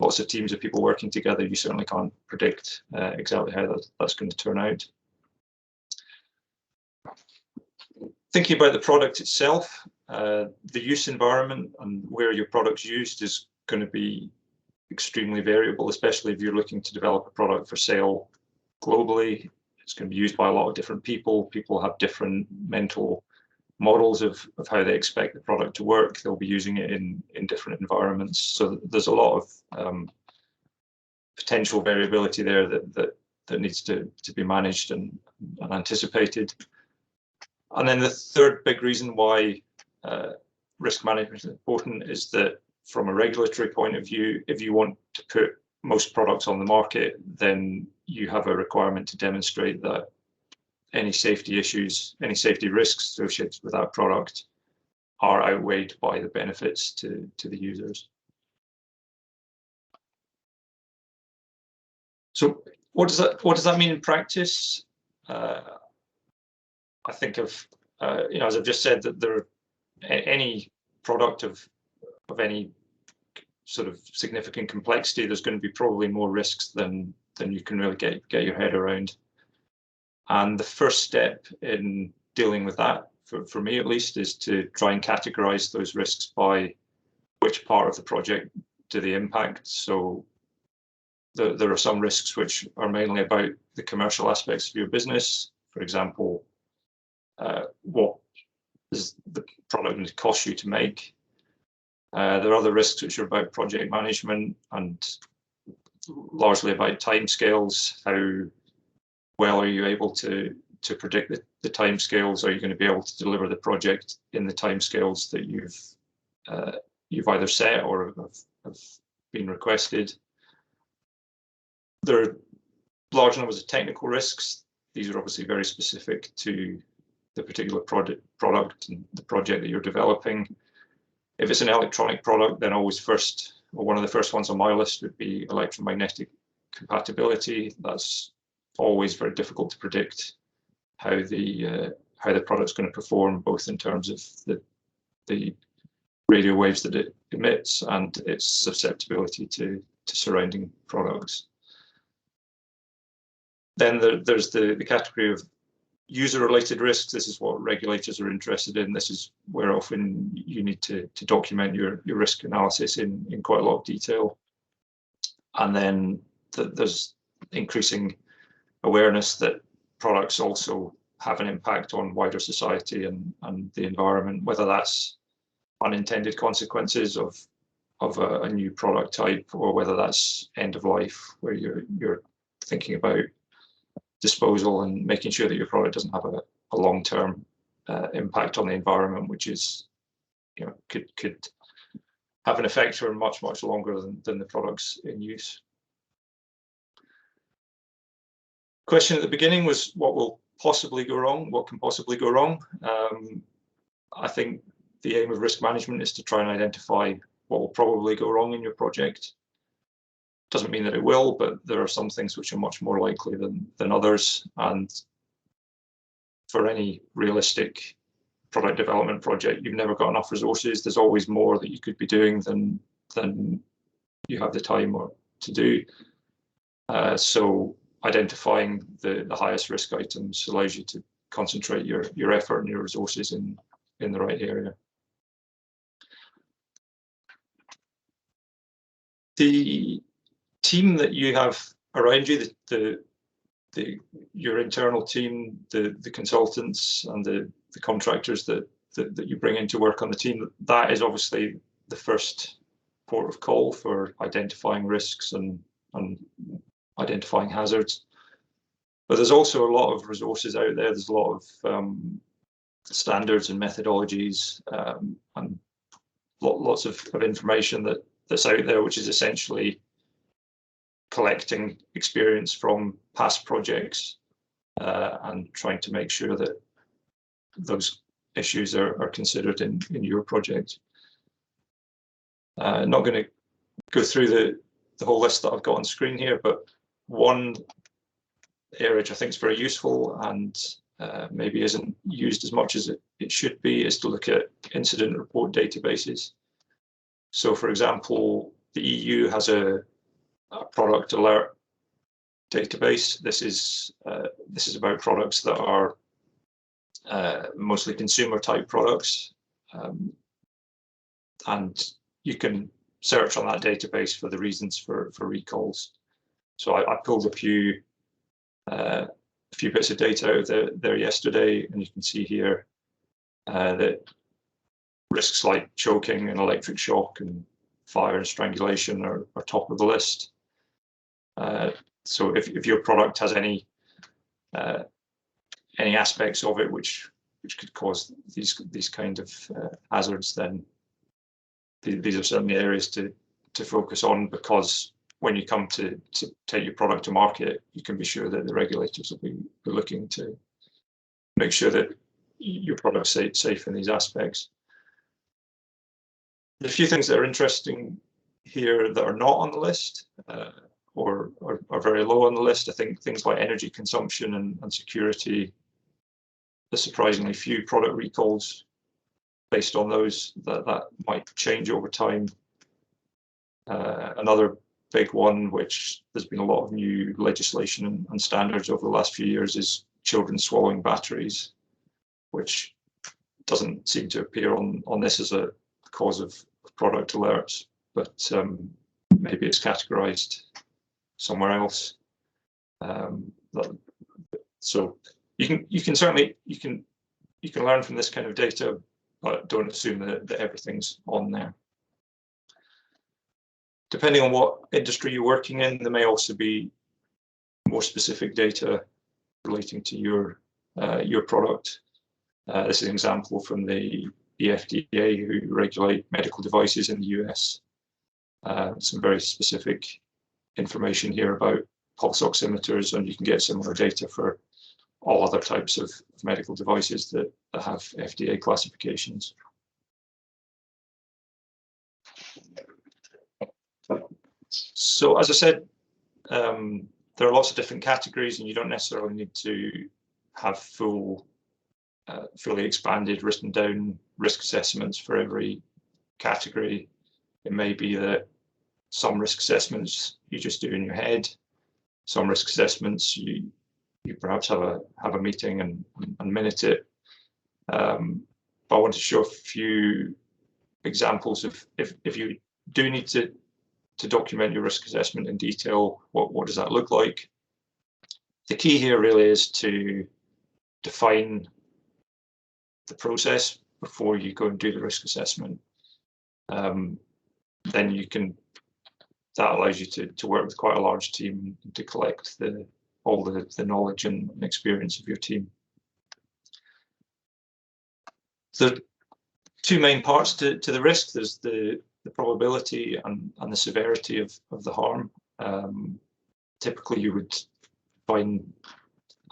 lots of teams of people working together, you certainly can't predict exactly how that's going to turn out. Thinking about the product itself, the use environment and where your product's used is going to be extremely variable, especially if you're looking to develop a product for sale globally. It's going to be used by a lot of different people. People have different mental models of how they expect the product to work. They'll be using it in different environments. So there's a lot of potential variability there that needs to be managed and anticipated. And then the third big reason why risk management is important is that from a regulatory point of view, if you want to put most products on the market, then you have a requirement to demonstrate that any safety issues, any safety risks associated with that product are outweighed by the benefits to the users. So what does that mean in practice? I think of, as I've just said, that any product of any sort of significant complexity, there's going to be probably more risks than you can really get your head around. And the first step in dealing with that, for me at least, is to try and categorize those risks by which part of the project do they impact. So there are some risks which are mainly about the commercial aspects of your business. For example, what is the product going to cost you to make? There are other risks which are about project management and largely about timescales. How well are you able to predict the timescales? Are you going to be able to deliver the project in the timescales that you've either set or have been requested? There are large numbers of technical risks. These are obviously very specific to the particular product and the project that you're developing. If it's an electronic product, then always one of the first ones on my list would be electromagnetic compatibility. That's always very difficult to predict how the product's going to perform, both in terms of the radio waves that it emits and its susceptibility to surrounding products. Then there's the category of user-related risks. This is what regulators are interested in. This is where often you need to document your risk analysis in quite a lot of detail. And then there's increasing awareness that products also have an impact on wider society and the environment, whether that's unintended consequences of a new product type, or whether that's end of life, where you're thinking about disposal and making sure that your product doesn't have a long-term impact on the environment, which is, could have an effect for much longer than the products in use. Question at the beginning was, what will possibly go wrong? What can possibly go wrong? I think the aim of risk management is to try and identify what will probably go wrong in your project. Doesn't mean that it will, but there are some things which are much more likely than others. And for any realistic product development project, you've never got enough resources. There's always more that you could be doing than you have the time to do. So identifying the highest risk items allows you to concentrate your effort and your resources in the right area. The team that you have around you, your internal team, the consultants and the contractors that you bring in to work on the team, that is obviously the first port of call for identifying risks and identifying hazards. But there's also a lot of resources out there. There's a lot of standards and methodologies and lots of information that's out there, which is essentially collecting experience from past projects and trying to make sure that those issues are considered in your project. Not going to go through the whole list that I've got on screen here, but one area which I think is very useful and maybe isn't used as much as it should be is to look at incident report databases. So, for example, the EU has a product alert database. This is about products that are mostly consumer type products, and you can search on that database for the reasons for recalls. So I pulled a few bits of data out of there yesterday, and you can see here that risks like choking and electric shock and fire and strangulation are top of the list. So if your product has any aspects of it which could cause these kind of hazards, then these are certainly areas to focus on, because when you come to take your product to market, you can be sure that the regulators will be looking to make sure that your product's safe in these aspects. A few things that are interesting here that are not on the list or are very low on the list. I think things like energy consumption and security. There's surprisingly few product recalls based on those. That might change over time. Another big one, which there's been a lot of new legislation and standards over the last few years, is children swallowing batteries, which doesn't seem to appear on this as a cause of product alerts, but maybe it's categorized somewhere else. So you can certainly learn from this kind of data, but don't assume that everything's on there. Depending on what industry you're working in, there may also be more specific data relating to your product. This is an example from the FDA, who regulate medical devices in the US. Some very specific information here about pulse oximeters, and you can get similar data for all other types of medical devices that have FDA classifications. So as I said, there are lots of different categories, and you don't necessarily need to have fully expanded, written down risk assessments for every category. It may be that some risk assessments you just do in your head. Some risk assessments you perhaps have a meeting and minute it. But I want to show a few examples of if you do need to document your risk assessment in detail, what does that look like? The key here really is to define the process before you go and do the risk assessment. Then that allows you to work with quite a large team to collect all the knowledge and experience of your team. So two main parts to the risk. There's the probability and the severity of the harm. Typically, you would find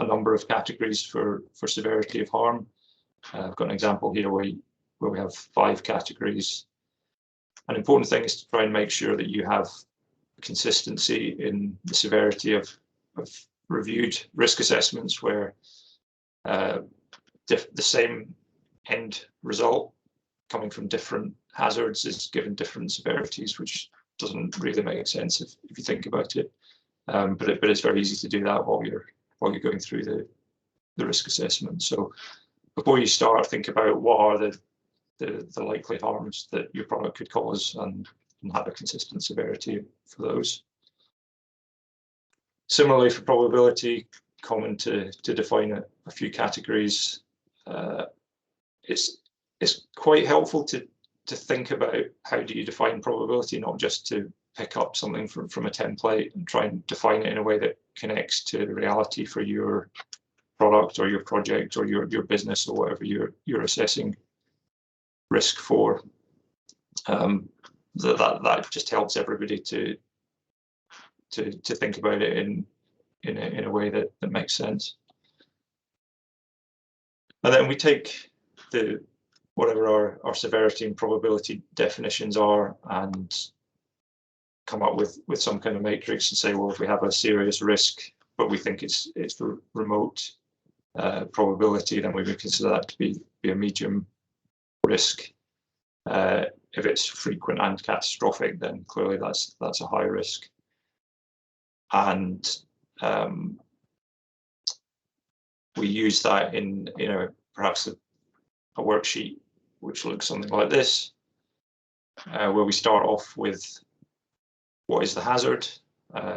a number of categories for severity of harm. I've got an example here where we have 5 categories. An important thing is to try and make sure that you have consistency in the severity of reviewed risk assessments, where the same end result coming from different hazards is given different severities, which doesn't really make sense if you think about it. But it's very easy to do that while you're going through the risk assessment. So before you start, think about what are the likely harms that your product could cause, and have a consistent severity for those. Similarly, for probability, common to define a few categories. It's quite helpful to think about how do you define probability, not just to pick up something from a template and try and define it in a way that connects to reality for your product or your project or your business or whatever you're assessing risk for. That just helps everybody to think about it in a way that makes sense. And then we take whatever our severity and probability definitions are and come up with some kind of matrix and say, well, if we have a serious risk, but we think it's remote probability, then we would consider that to be a medium risk. If it's frequent and catastrophic, then clearly that's a high risk. And we use that in perhaps a worksheet which looks something like this, where we start off with what is the hazard.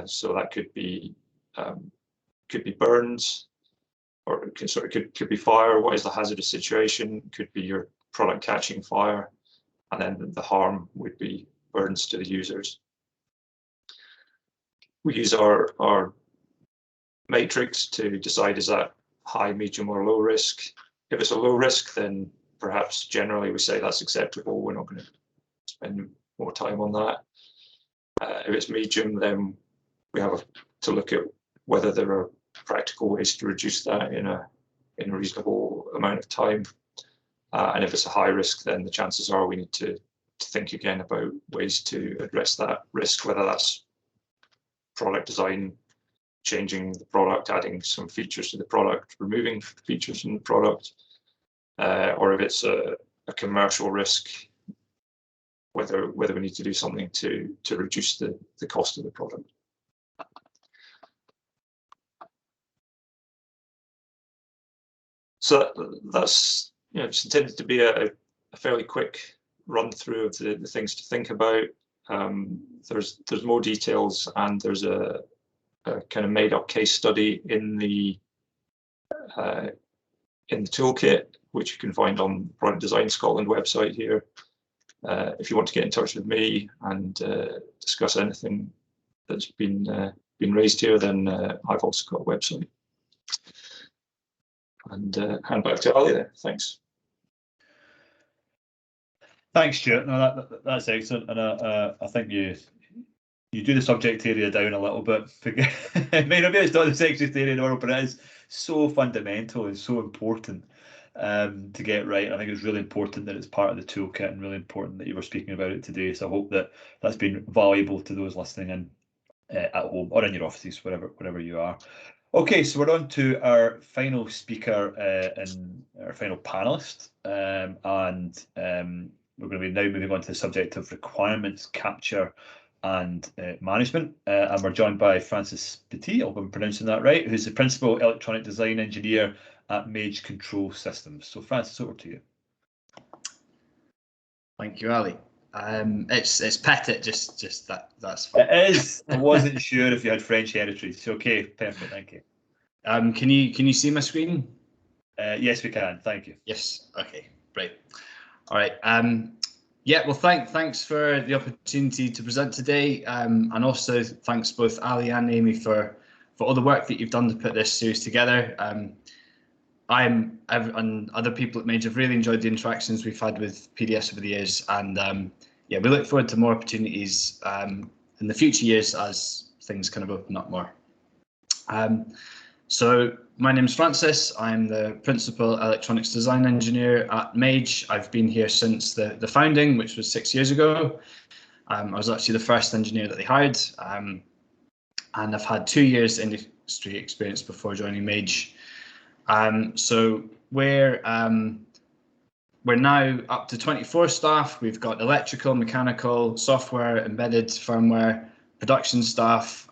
So that could be burns, or it could be fire. What is the hazardous situation? Could be your product catching fire, and then the harm would be burns to the users. We use our matrix to decide, is that high, medium, or low risk. If it's a low risk, then perhaps generally we say that's acceptable. We're not going to spend more time on that. If it's medium, then we have to look at whether there are practical ways to reduce that in a reasonable amount of time. And if it's a high risk, then the chances are we need to think again about ways to address that risk, whether that's product design, changing the product, adding some features to the product, removing features from the product, or if it's a commercial risk, whether we need to do something to reduce the cost of the product. So that's just intended to be a fairly quick run through of the things to think about. There's more details, and there's a kind of made up case study in the toolkit, which you can find on the Product Design Scotland website here. If you want to get in touch with me and discuss anything that's been raised here, then I've also got a website. And hand back to Ali there. Thanks. Thanks, Stuart. No, that's excellent, and I think you do the subject area down a little bit. Maybe it's not the sexiest area in the world, but it is so fundamental and so important to get right. I think it's really important that it's part of the toolkit, and really important that you were speaking about it today. So I hope that that's been valuable to those listening in at home or in your offices, wherever you are. Okay, so we're on to our final speaker and our final panelist, and we're going to be now moving on to the subject of requirements capture and management, and we're joined by Francis Petit, I hope I'm pronouncing that right, who's the Principal Electronic Design Engineer at Mage Control Systems. So Francis, over to you. Thank you, Ali. It's Petit, just that's fine. It is. I wasn't sure if you had French heritage. Okay, perfect, thank you. Can you see my screen? Yes, we can. Thank you. Yes. Okay. Great. All right. Yeah. Well, thanks for the opportunity to present today, and also thanks both Ali and Amy for all the work that you've done to put this series together. And other people at Mage have really enjoyed the interactions we've had with PDS over the years, and yeah, we look forward to more opportunities in the future years as things kind of open up more. So my name's Francis. I'm the Principal Electronics Design Engineer at Mage. I've been here since the founding, which was 6 years ago. I was actually the first engineer that they hired, and I've had 2 years industry experience before joining Mage. So we're now up to 24 staff. We've got electrical, mechanical, software, embedded firmware, production staff.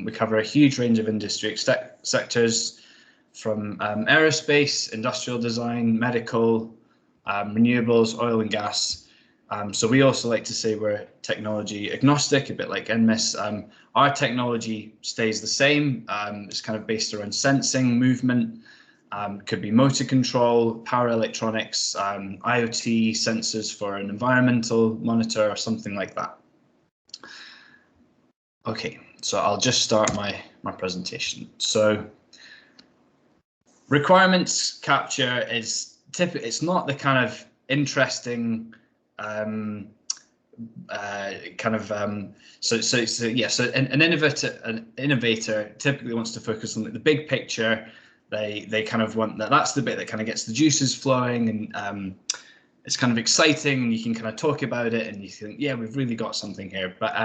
We cover a huge range of industry sectors, from aerospace, industrial design, medical, renewables, oil and gas. So we also like to say we're technology agnostic, a bit like NMIS. Our technology stays the same. It's kind of based around sensing, movement. Could be motor control, power electronics, IoT sensors for an environmental monitor or something like that. Okay, so I'll just start my presentation. So requirements capture is typically, it's not the kind of interesting so an innovator typically wants to focus on the big picture. They kind of want that's the bit that kind of gets the juices flowing, and it's kind of exciting, and you can kind of talk about it and you think, yeah, we've really got something here. But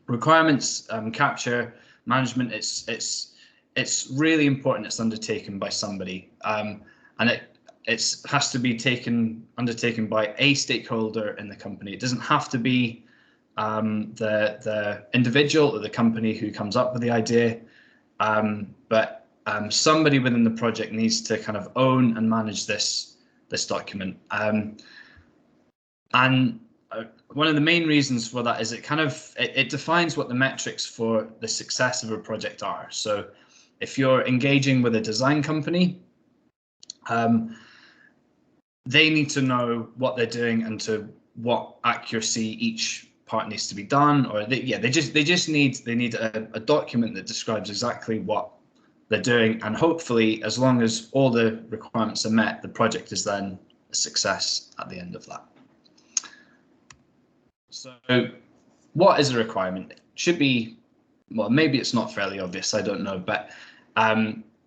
requirements capture management, it's really important. It's undertaken by somebody, and it has to be undertaken by a stakeholder in the company. It doesn't have to be the individual or the company who comes up with the idea, but somebody within the project needs to kind of own and manage this document. And one of the main reasons for that is it defines what the metrics for the success of a project are. So if you're engaging with a design company, they need to know what they're doing and to what accuracy each part needs to be done, or they need a document that describes exactly what they're doing, and hopefully, as long as all the requirements are met, the project is then a success at the end of that. So what is a requirement? It should be, well, maybe it's not fairly obvious, I don't know, but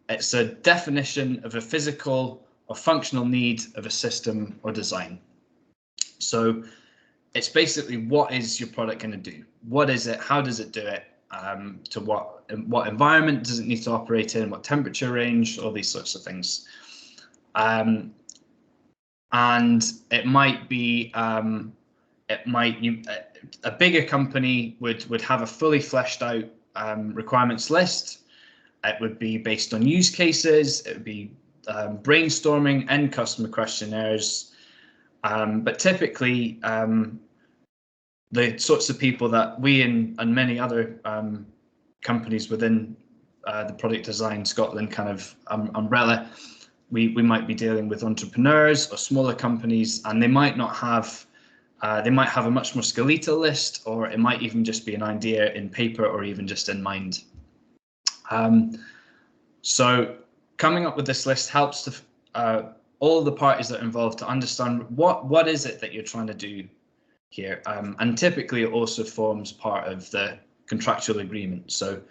it's a definition of a physical or functional need of a system or design. So it's basically, what is your product going to do? What is it? How does it do it? To what environment does it need to operate in? What temperature range? All these sorts of things. And it might be it might a bigger company would have a fully fleshed out requirements list. It would be based on use cases. It would be brainstorming and customer questionnaires. But typically, the sorts of people that we and many other companies within the Product Design Scotland kind of umbrella, we might be dealing with entrepreneurs or smaller companies, and they might not have, they might have a much more skeletal list, or it might even just be an idea in paper or even just in mind. So coming up with this list helps to all the parties that are involved to understand what is it that you're trying to do here, and typically it also forms part of the contractual agreement. So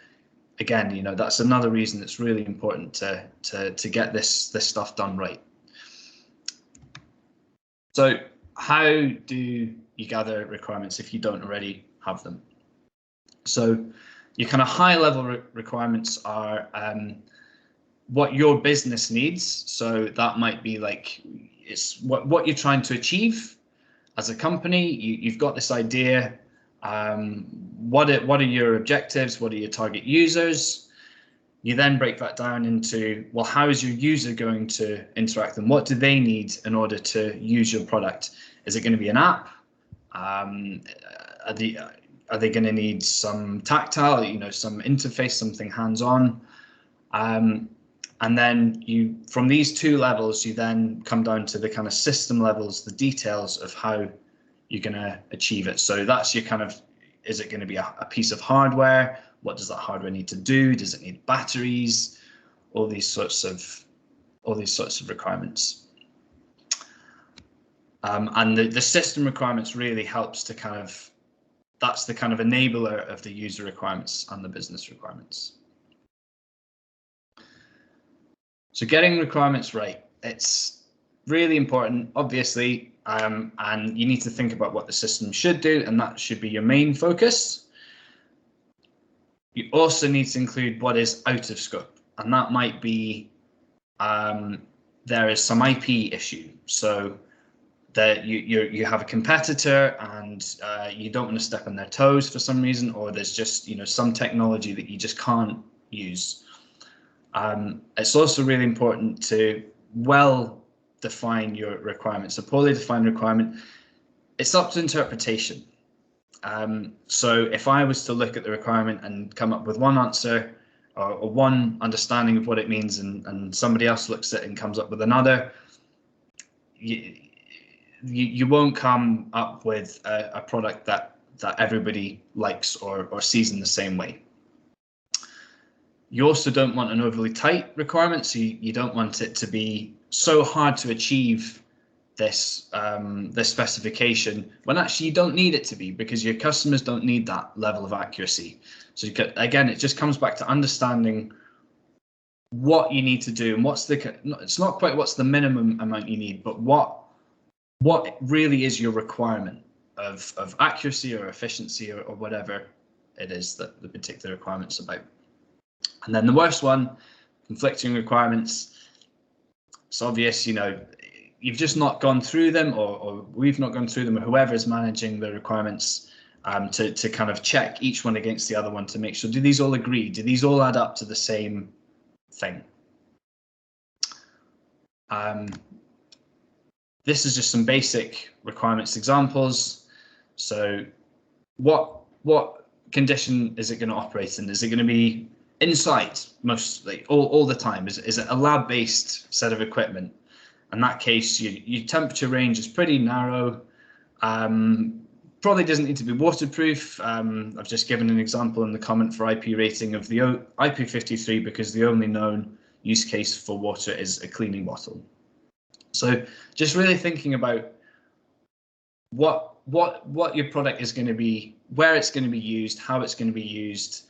again, you know, that's another reason it's really important to get this stuff done right. So how do you gather requirements if you don't already have them? So your kind of high level requirements are what your business needs. So that might be like, it's what you're trying to achieve as a company. You've got this idea. What are your objectives? What are your target users? You then break that down into, well, how is your user going to interact, and what do they need in order to use your product? Is it going to be an app? Are they going to need some tactile, you know, some interface, something hands-on? And then from these two levels, you then come down to the kind of system levels, the details of how you're going to achieve it. So that's your kind of, is it going to be a piece of hardware? What does that hardware need to do? Does it need batteries? All these sorts of requirements. And the system requirements really helps to kind of, that's the kind of enabler of the user requirements and the business requirements. So getting requirements right, it's really important, obviously, and you need to think about what the system should do, and that should be your main focus. You also need to include what is out of scope, and that might be there is some IP issue. So that you have a competitor and you don't want to step on their toes for some reason, or there's just, you know, some technology that you just can't use. It's also really important to well define your requirements. A poorly defined requirement, it's up to interpretation. So if I was to look at the requirement and come up with one answer or one understanding of what it means, and somebody else looks at it and comes up with another, you won't come up with a product that everybody likes or sees in the same way. You also don't want an overly tight requirement, so you don't want it to be so hard to achieve this specification when actually you don't need it to be, because your customers don't need that level of accuracy. So again, it just comes back to understanding what you need to do, and it's not quite what's the minimum amount you need, but what really is your requirement of accuracy or efficiency or whatever it is that the particular requirement's about. And then the worst one, conflicting requirements. It's obvious, you know, you've just not gone through them, or we've not gone through them, or whoever is managing the requirements to kind of check each one against the other one to make sure, do these all agree? Do these all add up to the same thing? This is just some basic requirements examples. So what condition is it going to operate in? Is it going to be inside mostly all the time? Is it a lab-based set of equipment? In that case, your temperature range is pretty narrow. Probably doesn't need to be waterproof. I've just given an example in the comment for IP rating of the IP53 because the only known use case for water is a cleaning bottle. So just really thinking about what your product is going to be, where it's going to be used, how it's going to be used.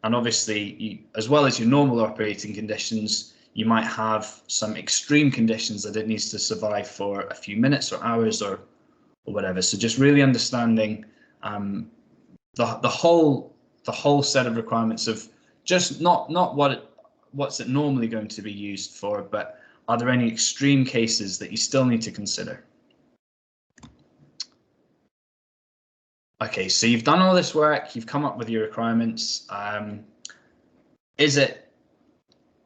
And obviously, as well as your normal operating conditions, you might have some extreme conditions that it needs to survive for a few minutes or hours or whatever. So just really understanding the whole set of requirements of just not what's it normally going to be used for, but are there any extreme cases that you still need to consider? Okay, so you've done all this work, you've come up with your requirements. Is it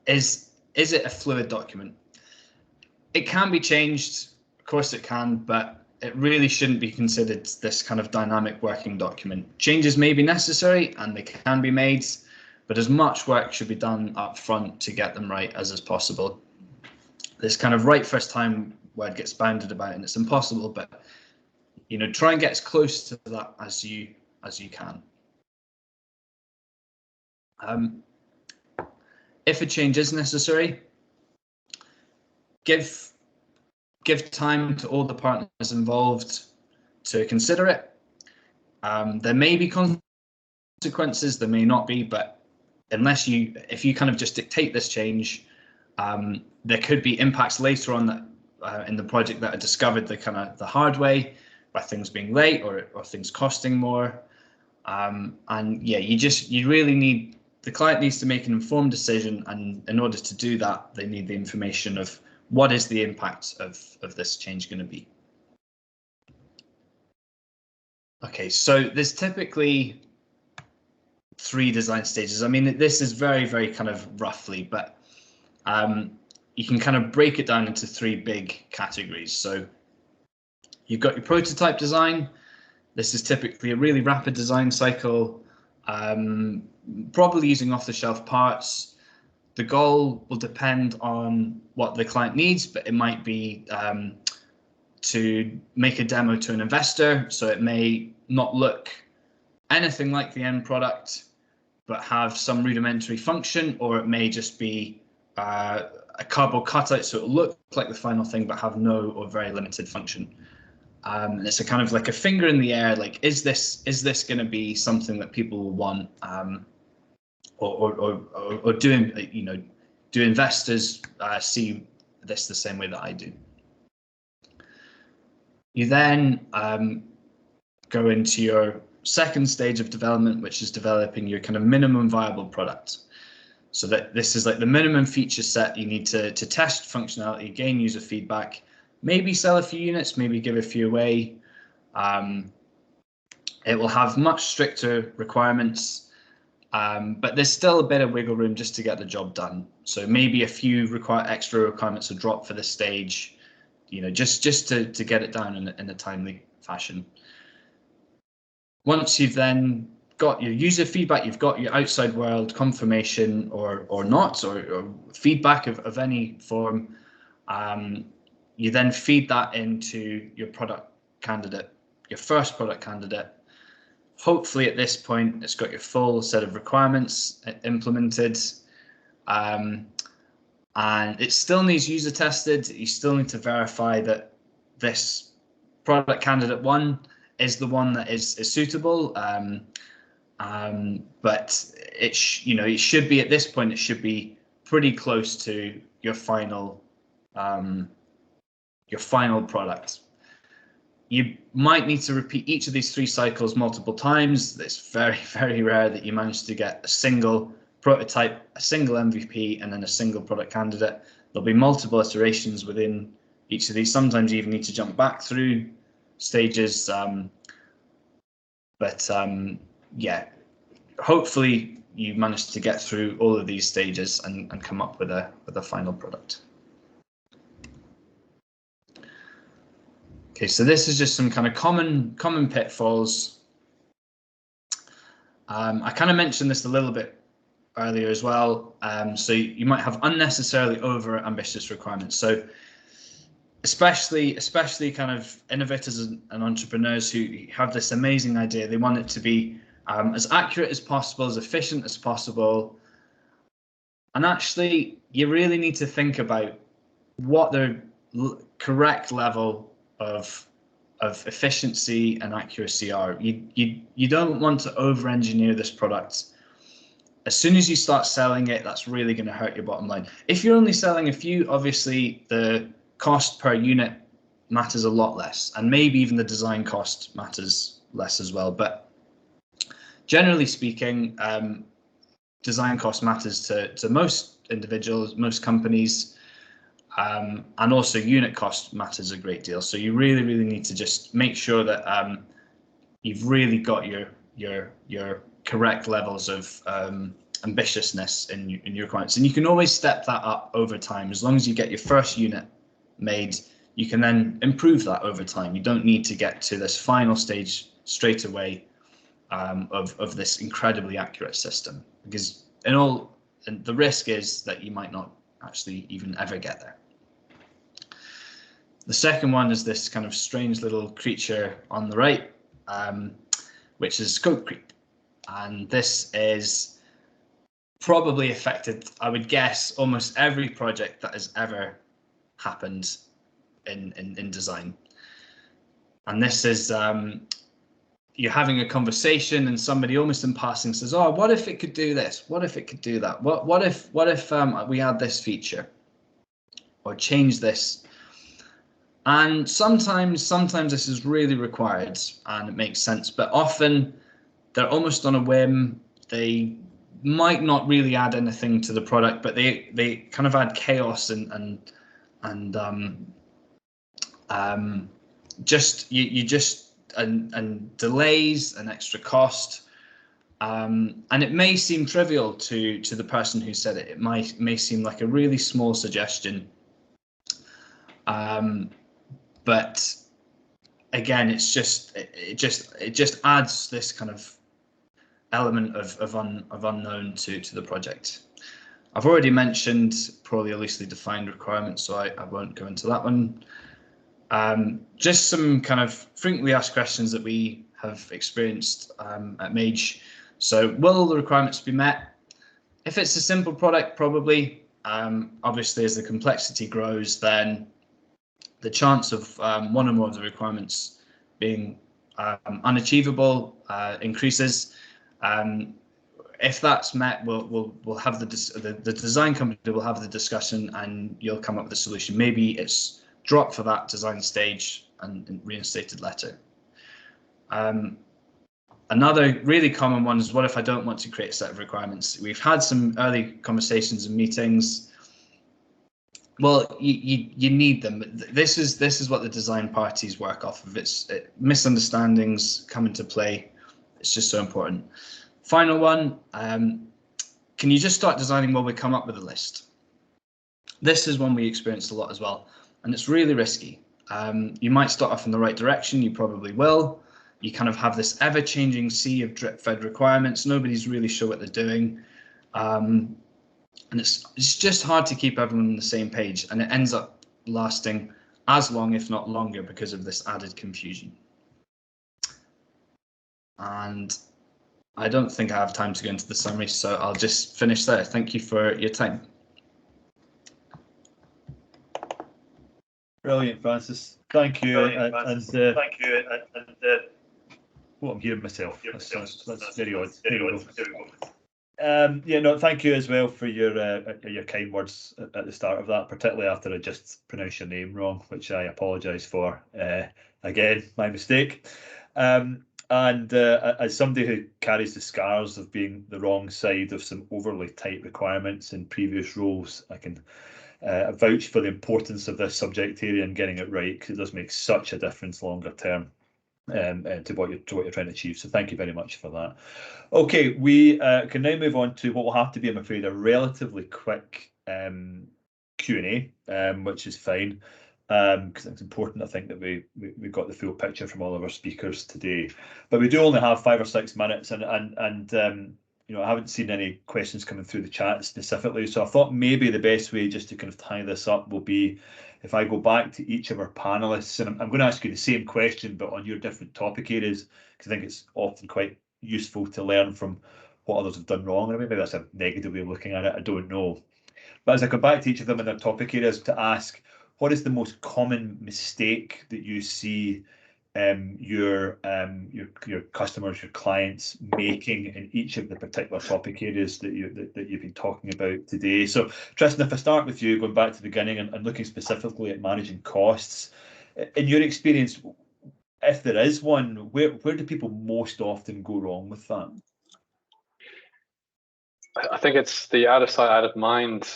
a fluid document? It can be changed, of course it can, but it really shouldn't be considered this kind of dynamic working document. Changes may be necessary and they can be made, but as much work should be done up front to get them right as is possible. This kind of right first time word gets bounded about and it's impossible, but you know, try and get as close to that as you can. If a change is necessary, give time to all the partners involved to consider it. There may be consequences, there may not be, but if you kind of just dictate this change, there could be impacts later on that in the project that are discovered the hard way, by things being late or things costing more. And yeah, you really need, the client needs to make an informed decision, and in order to do that, they need the information of what is the impact of this change going to be. Okay, so there's typically 3 design stages. I mean, this is very, very kind of roughly, but you can kind of break it down into 3 big categories. So you've got your prototype design. This is typically a really rapid design cycle, probably using off-the-shelf parts. The goal will depend on what the client needs, but it might be to make a demo to an investor. So it may not look anything like the end product, but have some rudimentary function, or it may just be a cardboard cutout, so it'll look like the final thing, but have no or very limited function. And it's a kind of like a finger in the air, like, is this going to be something that people will want, or do investors see this the same way that I do? You then go into your second stage of development, which is developing your kind of minimum viable product. So that this is like the minimum feature set you need to test functionality, gain user feedback, maybe sell a few units, maybe give a few away. It will have much stricter requirements, but there's still a bit of wiggle room just to get the job done. So maybe a few extra requirements are dropped for this stage, you know, just to get it down in a timely fashion. Once you've then got your user feedback, you've got your outside world confirmation or not, or feedback of any form, you then feed that into your product candidate, your first product candidate. Hopefully at this point, it's got your full set of requirements implemented, and it still needs user tested. You still need to verify that this product candidate 1 is the one that is suitable. But it should be, at this point, it should be pretty close to your final product. You might need to repeat each of these 3 cycles multiple times. It's very, very rare that you manage to get a single prototype, a single MVP, and then a single product candidate. There'll be multiple iterations within each of these. Sometimes you even need to jump back through stages. Yeah, hopefully you managed to get through all of these stages and come up with a final product. Okay, so this is just some kind of common pitfalls. I kind of mentioned this a little bit earlier as well. So you might have unnecessarily over ambitious requirements. So especially kind of innovators and entrepreneurs who have this amazing idea, they want it to be as accurate as possible, as efficient as possible. And actually, you really need to think about what the correct level of efficiency and accuracy are. You don't want to over-engineer this product. As soon as you start selling it, that's really going to hurt your bottom line. If you're only selling a few, obviously the cost per unit matters a lot less, and maybe even the design cost matters less as well. But generally speaking, design cost matters to most individuals, most companies. And also unit cost matters a great deal. So you really need to just make sure that you've really got your correct levels of ambitiousness in your requirements. And you can always step that up over time. As long as you get your first unit made, you can then improve that over time. You don't need to get to this final stage straight away of this incredibly accurate system, because and the risk is that you might not actually even ever get there. The second one is this kind of strange little creature on the right, which is scope creep. And this is probably affected, I would guess, almost every project that has ever happened in design. And this is you're having a conversation and somebody almost in passing says, oh, what if it could do this? What if it could do that? What if we add this feature or change this? And sometimes this is really required and it makes sense, but often they're almost on a whim. They might not really add anything to the product, but they kind of add chaos and delays and extra cost. And it may seem trivial to the person who said it. It may seem like a really small suggestion. But again, it just adds this kind of element of unknown to the project. I've already mentioned poorly or loosely defined requirements, so I won't go into that one. Just some kind of frequently asked questions that we have experienced at Mage. So will the requirements be met? If it's a simple product, probably. Obviously, as the complexity grows, then the chance of one or more of the requirements being unachievable increases. If that's met, we'll have the design company will have the discussion, and you'll come up with a solution. Maybe it's dropped for that design stage and reinstated later. Another really common one is, what if I don't want to create a set of requirements? We've had some early conversations and meetings. Well, you need them. This is what the design parties work off of. Misunderstandings come into play. It's just so important. Final one, can you just start designing while we come up with a list? This is one we experienced a lot as well, and it's really risky. You might start off in the right direction, you probably will. You kind of have this ever-changing sea of drip-fed requirements. Nobody's really sure what they're doing. And it's just hard to keep everyone on the same page, and it ends up lasting as long, if not longer, because of this added confusion. And I don't think I have time to go into the summary, so I'll just finish there. Thank you for your time. Brilliant, Francis. Thank you. Thank you. What I'm hearing myself. That's very odd. Yeah, no, thank you as well for your kind words at the start of that, particularly after I just pronounced your name wrong, which I apologise for. Again, my mistake. And as somebody who carries the scars of being the wrong side of some overly tight requirements in previous roles, I can vouch for the importance of this subject area and getting it right, because it does make such a difference longer term to what you're trying to achieve. So thank you very much for that. Okay, we can now move on to what will have to be, I'm afraid, a relatively quick Q&A, which is fine, because it's important, I think, that we got the full picture from all of our speakers today. But we do only have 5 or 6 minutes, and you know, I haven't seen any questions coming through the chat specifically, so I thought maybe the best way just to kind of tie this up will be if I go back to each of our panelists, and I'm going to ask you the same question, but on your different topic areas, because I think it's often quite useful to learn from what others have done wrong. I mean, maybe that's a negative way of looking at it, I don't know. But as I come back to each of them in their topic areas to ask, what is the most common mistake that you see your customers, your clients making in each of the particular topic areas that you've been talking about today? So Tristan, if I start with you, going back to the beginning and looking specifically at managing costs, in your experience, if there is one, where do people most often go wrong with that? I think it's the out of sight, out of mind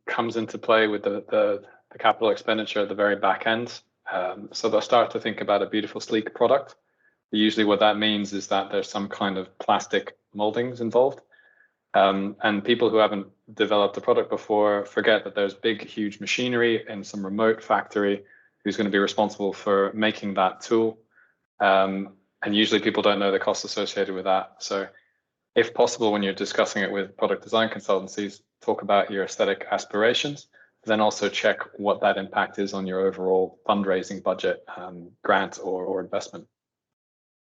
comes into play with the capital expenditure at the very back end. So they'll start to think about a beautiful, sleek product, Usually what that means is that there's some kind of plastic moldings involved. And people who haven't developed a product before forget that there's big, huge machinery in some remote factory who's going to be responsible for making that tool. And usually people don't know the costs associated with that. So if possible, when you're discussing it with product design consultancies, talk about your aesthetic aspirations, then also check what that impact is on your overall fundraising budget, grant or investment.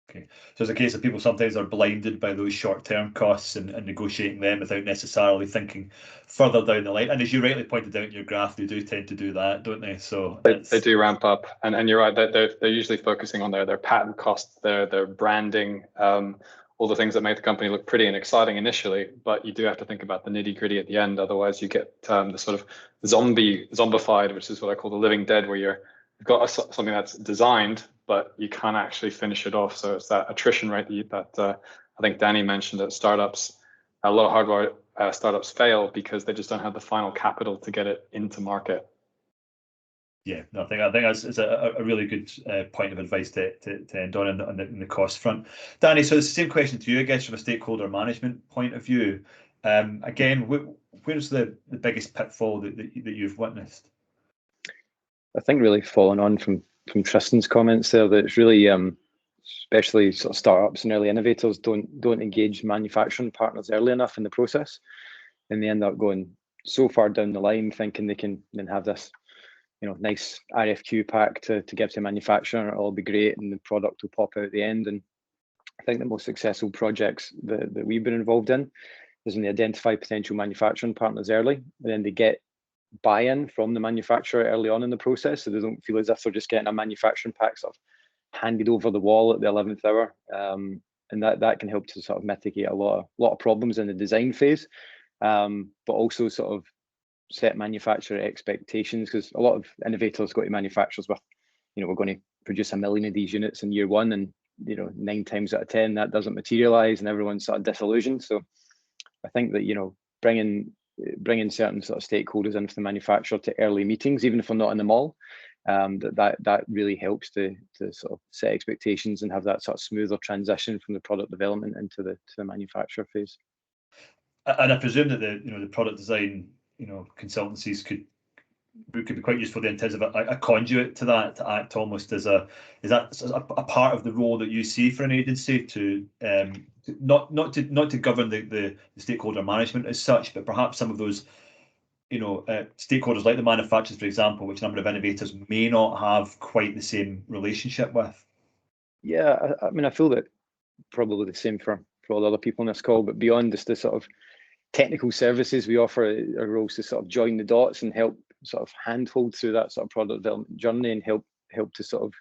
Okay, so it's a case of people sometimes are blinded by those short-term costs and negotiating them without necessarily thinking further down the line. And as you rightly pointed out in your graph, they do tend to do that, don't they? So they do ramp up, and you're right. They're usually focusing on their patent costs, their branding, all the things that make the company look pretty and exciting initially. But you do have to think about the nitty-gritty at the end. Otherwise, you get the sort of zombified, which is what I call the living dead, where you've got something that's designed, but you can't actually finish it off. So it's that attrition rate that I think Danny mentioned at startups. A lot of hardware startups fail because they just don't have the final capital to get it into market. Yeah, no, I think that's a really good point of advice to end on in the cost front. Danny, so it's the same question to you, I guess, from a stakeholder management point of view. Again, where's the biggest pitfall that you've witnessed? I think really following on from Tristan's comments there, that it's really, especially sort of startups and early innovators don't engage manufacturing partners early enough in the process, and they end up going so far down the line thinking they can then have this, nice RFQ pack to give to a manufacturer, and it'll all be great, and the product will pop out at the end. And I think the most successful projects that we've been involved in is when they identify potential manufacturing partners early, and then they get buy-in from the manufacturer early on in the process, so they don't feel as if they're just getting a manufacturing pack sort of handed over the wall at the 11th hour, and that can help to sort of mitigate a lot of problems in the design phase, but also sort of set manufacturer expectations, because a lot of innovators go to manufacturers with, we're going to produce 1 million of these units in year one, and 9 times out of 10 that doesn't materialize, and everyone's sort of disillusioned. So I think that bringing certain sort of stakeholders into the manufacturer to early meetings, even if we're not in them all, that really helps to sort of set expectations and have that sort of smoother transition from the product development into the manufacturer phase. And I presume that the product design consultancies could be quite useful in terms of a conduit to that, to act almost as a part of the role that you see for an agency to not to govern the stakeholder management as such, but perhaps some of those stakeholders like the manufacturers, for example, which a number of innovators may not have quite the same relationship with. Yeah, I mean, I feel that probably the same for all the other people on this call, but beyond just the sort of technical services we offer, our roles to sort of join the dots and help sort of handhold through that sort of product development journey, and help to sort of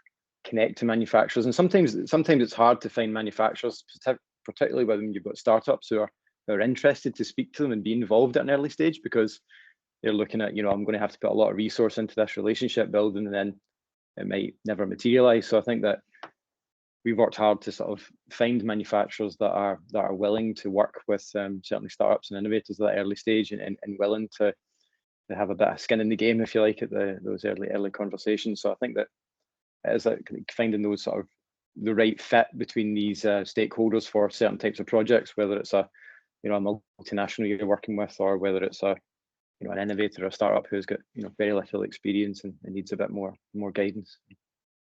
connect to manufacturers. And sometimes it's hard to find manufacturers, particularly when you've got startups who are interested to speak to them and be involved at an early stage, because they're looking at, I'm going to have to put a lot of resource into this relationship building, and then it might never materialize. So I think that we've worked hard to sort of find manufacturers that are willing to work with certainly startups and innovators at that early stage, and willing to have a bit of skin in the game, if you like, at those early conversations. So I think that it is finding those sort of the right fit between these stakeholders for certain types of projects, whether it's a multinational you're working with, or whether it's an innovator or a startup who's got very little experience and needs a bit more guidance.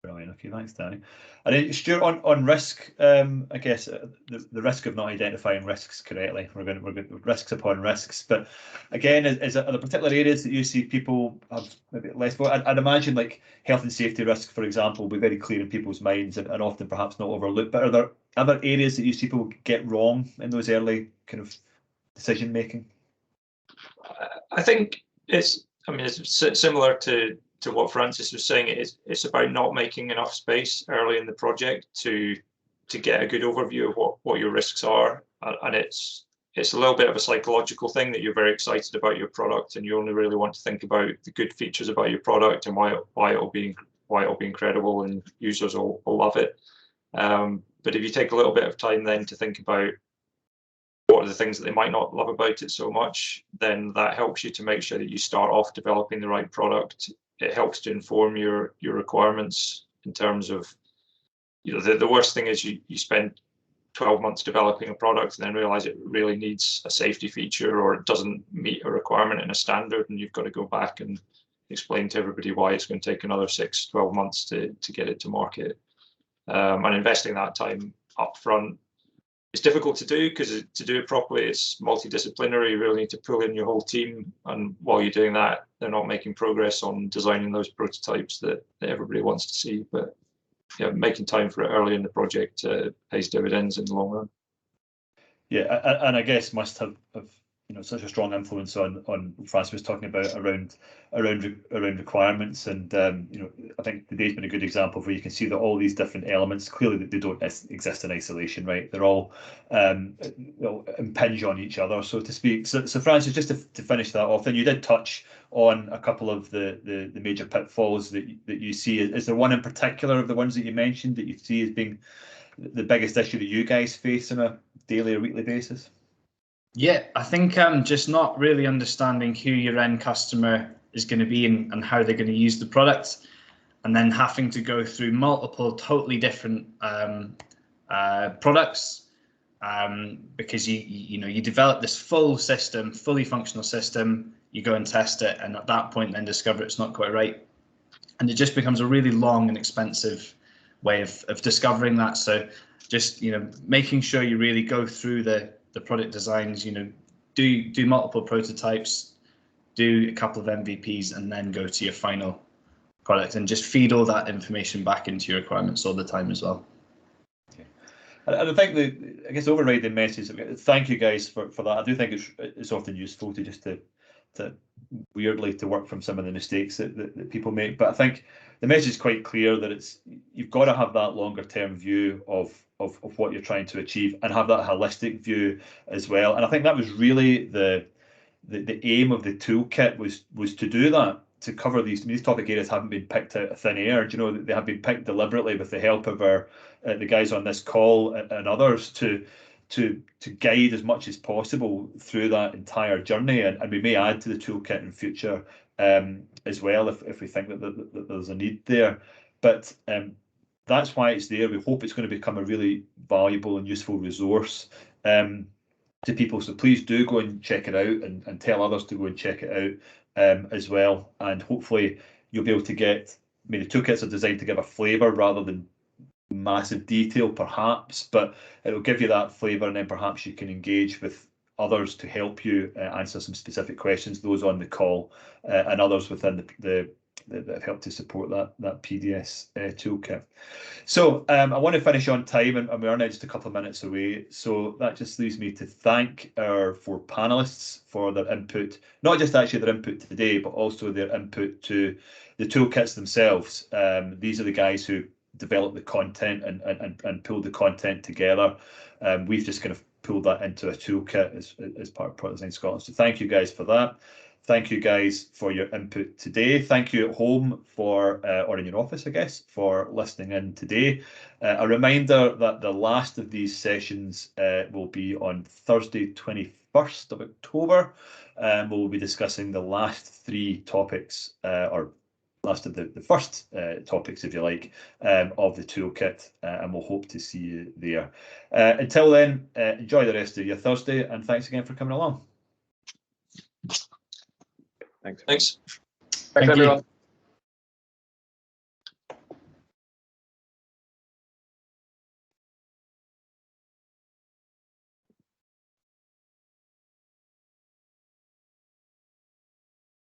Brilliant. Okay, thanks, Danny. And then Stuart, on risk, I guess the risk of not identifying risks correctly. We're going with risks upon risks. But again, are there particular areas that you see people have maybe less for? I'd imagine like health and safety risk, for example, will be very clear in people's minds and often perhaps not overlooked. But are there other areas that you see people get wrong in those early kind of decision making? I think it's similar to what Francis was saying. It's about not making enough space early in the project to get a good overview of what your risks are, and it's a little bit of a psychological thing that you're very excited about your product, and you only really want to think about the good features about your product and why it'll be incredible and users will love it. But if you take a little bit of time then to think about what are the things that they might not love about it so much, then that helps you to make sure that you start off developing the right product. It helps to inform your requirements in terms of you know, the worst thing is you spend 12 months developing a product and then realize it really needs a safety feature or it doesn't meet a requirement in a standard, and you've got to go back and explain to everybody why it's going to take another 6-12 months to get it to market. And investing that time up front is difficult to do, because to do it properly, it's multidisciplinary. You really need to pull in your whole team, and while you're doing that, they're not making progress on designing those prototypes that everybody wants to see. But yeah, making time for it early in the project pays dividends in the long run. Yeah, and I guess must have you know, such a strong influence on Francis was talking about around requirements, and you know, I think today's been a good example where you can see that all these different elements, clearly they don't exist in isolation, right? They're all you know, impinge on each other, so to speak. So Francis, just to finish that off, then you did touch on a couple of the major pitfalls that you see. Is there one in particular of the ones that you mentioned that you see as being the biggest issue that you guys face on a daily or weekly basis? Yeah, I think just not really understanding who your end customer is going to be and how they're going to use the product, and then having to go through multiple totally different products, because you develop this full system, fully functional system, you go and test it, and at that point then discover it's not quite right, and it just becomes a really long and expensive way of discovering that. So just, you know, making sure you really go through the product designs, you know, do multiple prototypes, do a couple of MVPs, and then go to your final product, and just feed all that information back into your requirements all the time as well. Okay. And I think I guess overriding message, thank you guys for that. I do think it's often useful to just to weirdly to work from some of the mistakes that people make, but I think the message is quite clear that you've got to have that longer term view of what you're trying to achieve, and have that holistic view as well. And I think that was really the aim of the toolkit, was to do that, to cover these topic areas. Haven't been picked out of thin air. You know, they have been picked deliberately with the help of the guys on this call and others to guide as much as possible through that entire journey, and we may add to the toolkit in future as well if we think that there's a need there. But that's why it's there. We hope it's going to become a really valuable and useful resource to people. So please do go and check it out, and tell others to go and check it out as well. And hopefully you'll be able to get, I mean, the toolkits are designed to give a flavour rather than massive detail perhaps, but it'll give you that flavour, and then perhaps you can engage with others to help you answer some specific questions, those on the call and others within that have helped to support that PDS toolkit. So I want to finish on time, and we are now just a couple of minutes away. So that just leaves me to thank our 4 panelists for their input, not just actually their input today, but also their input to the toolkits themselves. These are the guys who develop the content and pull the content together. We've just kind of pulled that into a toolkit as part of Product Design Scotland. So thank you guys for that. Thank you guys for your input today. Thank you at home for, or in your office, I guess, for listening in today. A reminder that the last of these sessions will be on Thursday, 21st of October. We'll be discussing the last 3 topics, or last of the first topics, if you like, of the toolkit, and we'll hope to see you there. Until then, enjoy the rest of your Thursday, and thanks again for coming along. Thanks. Thanks. Thanks, everyone.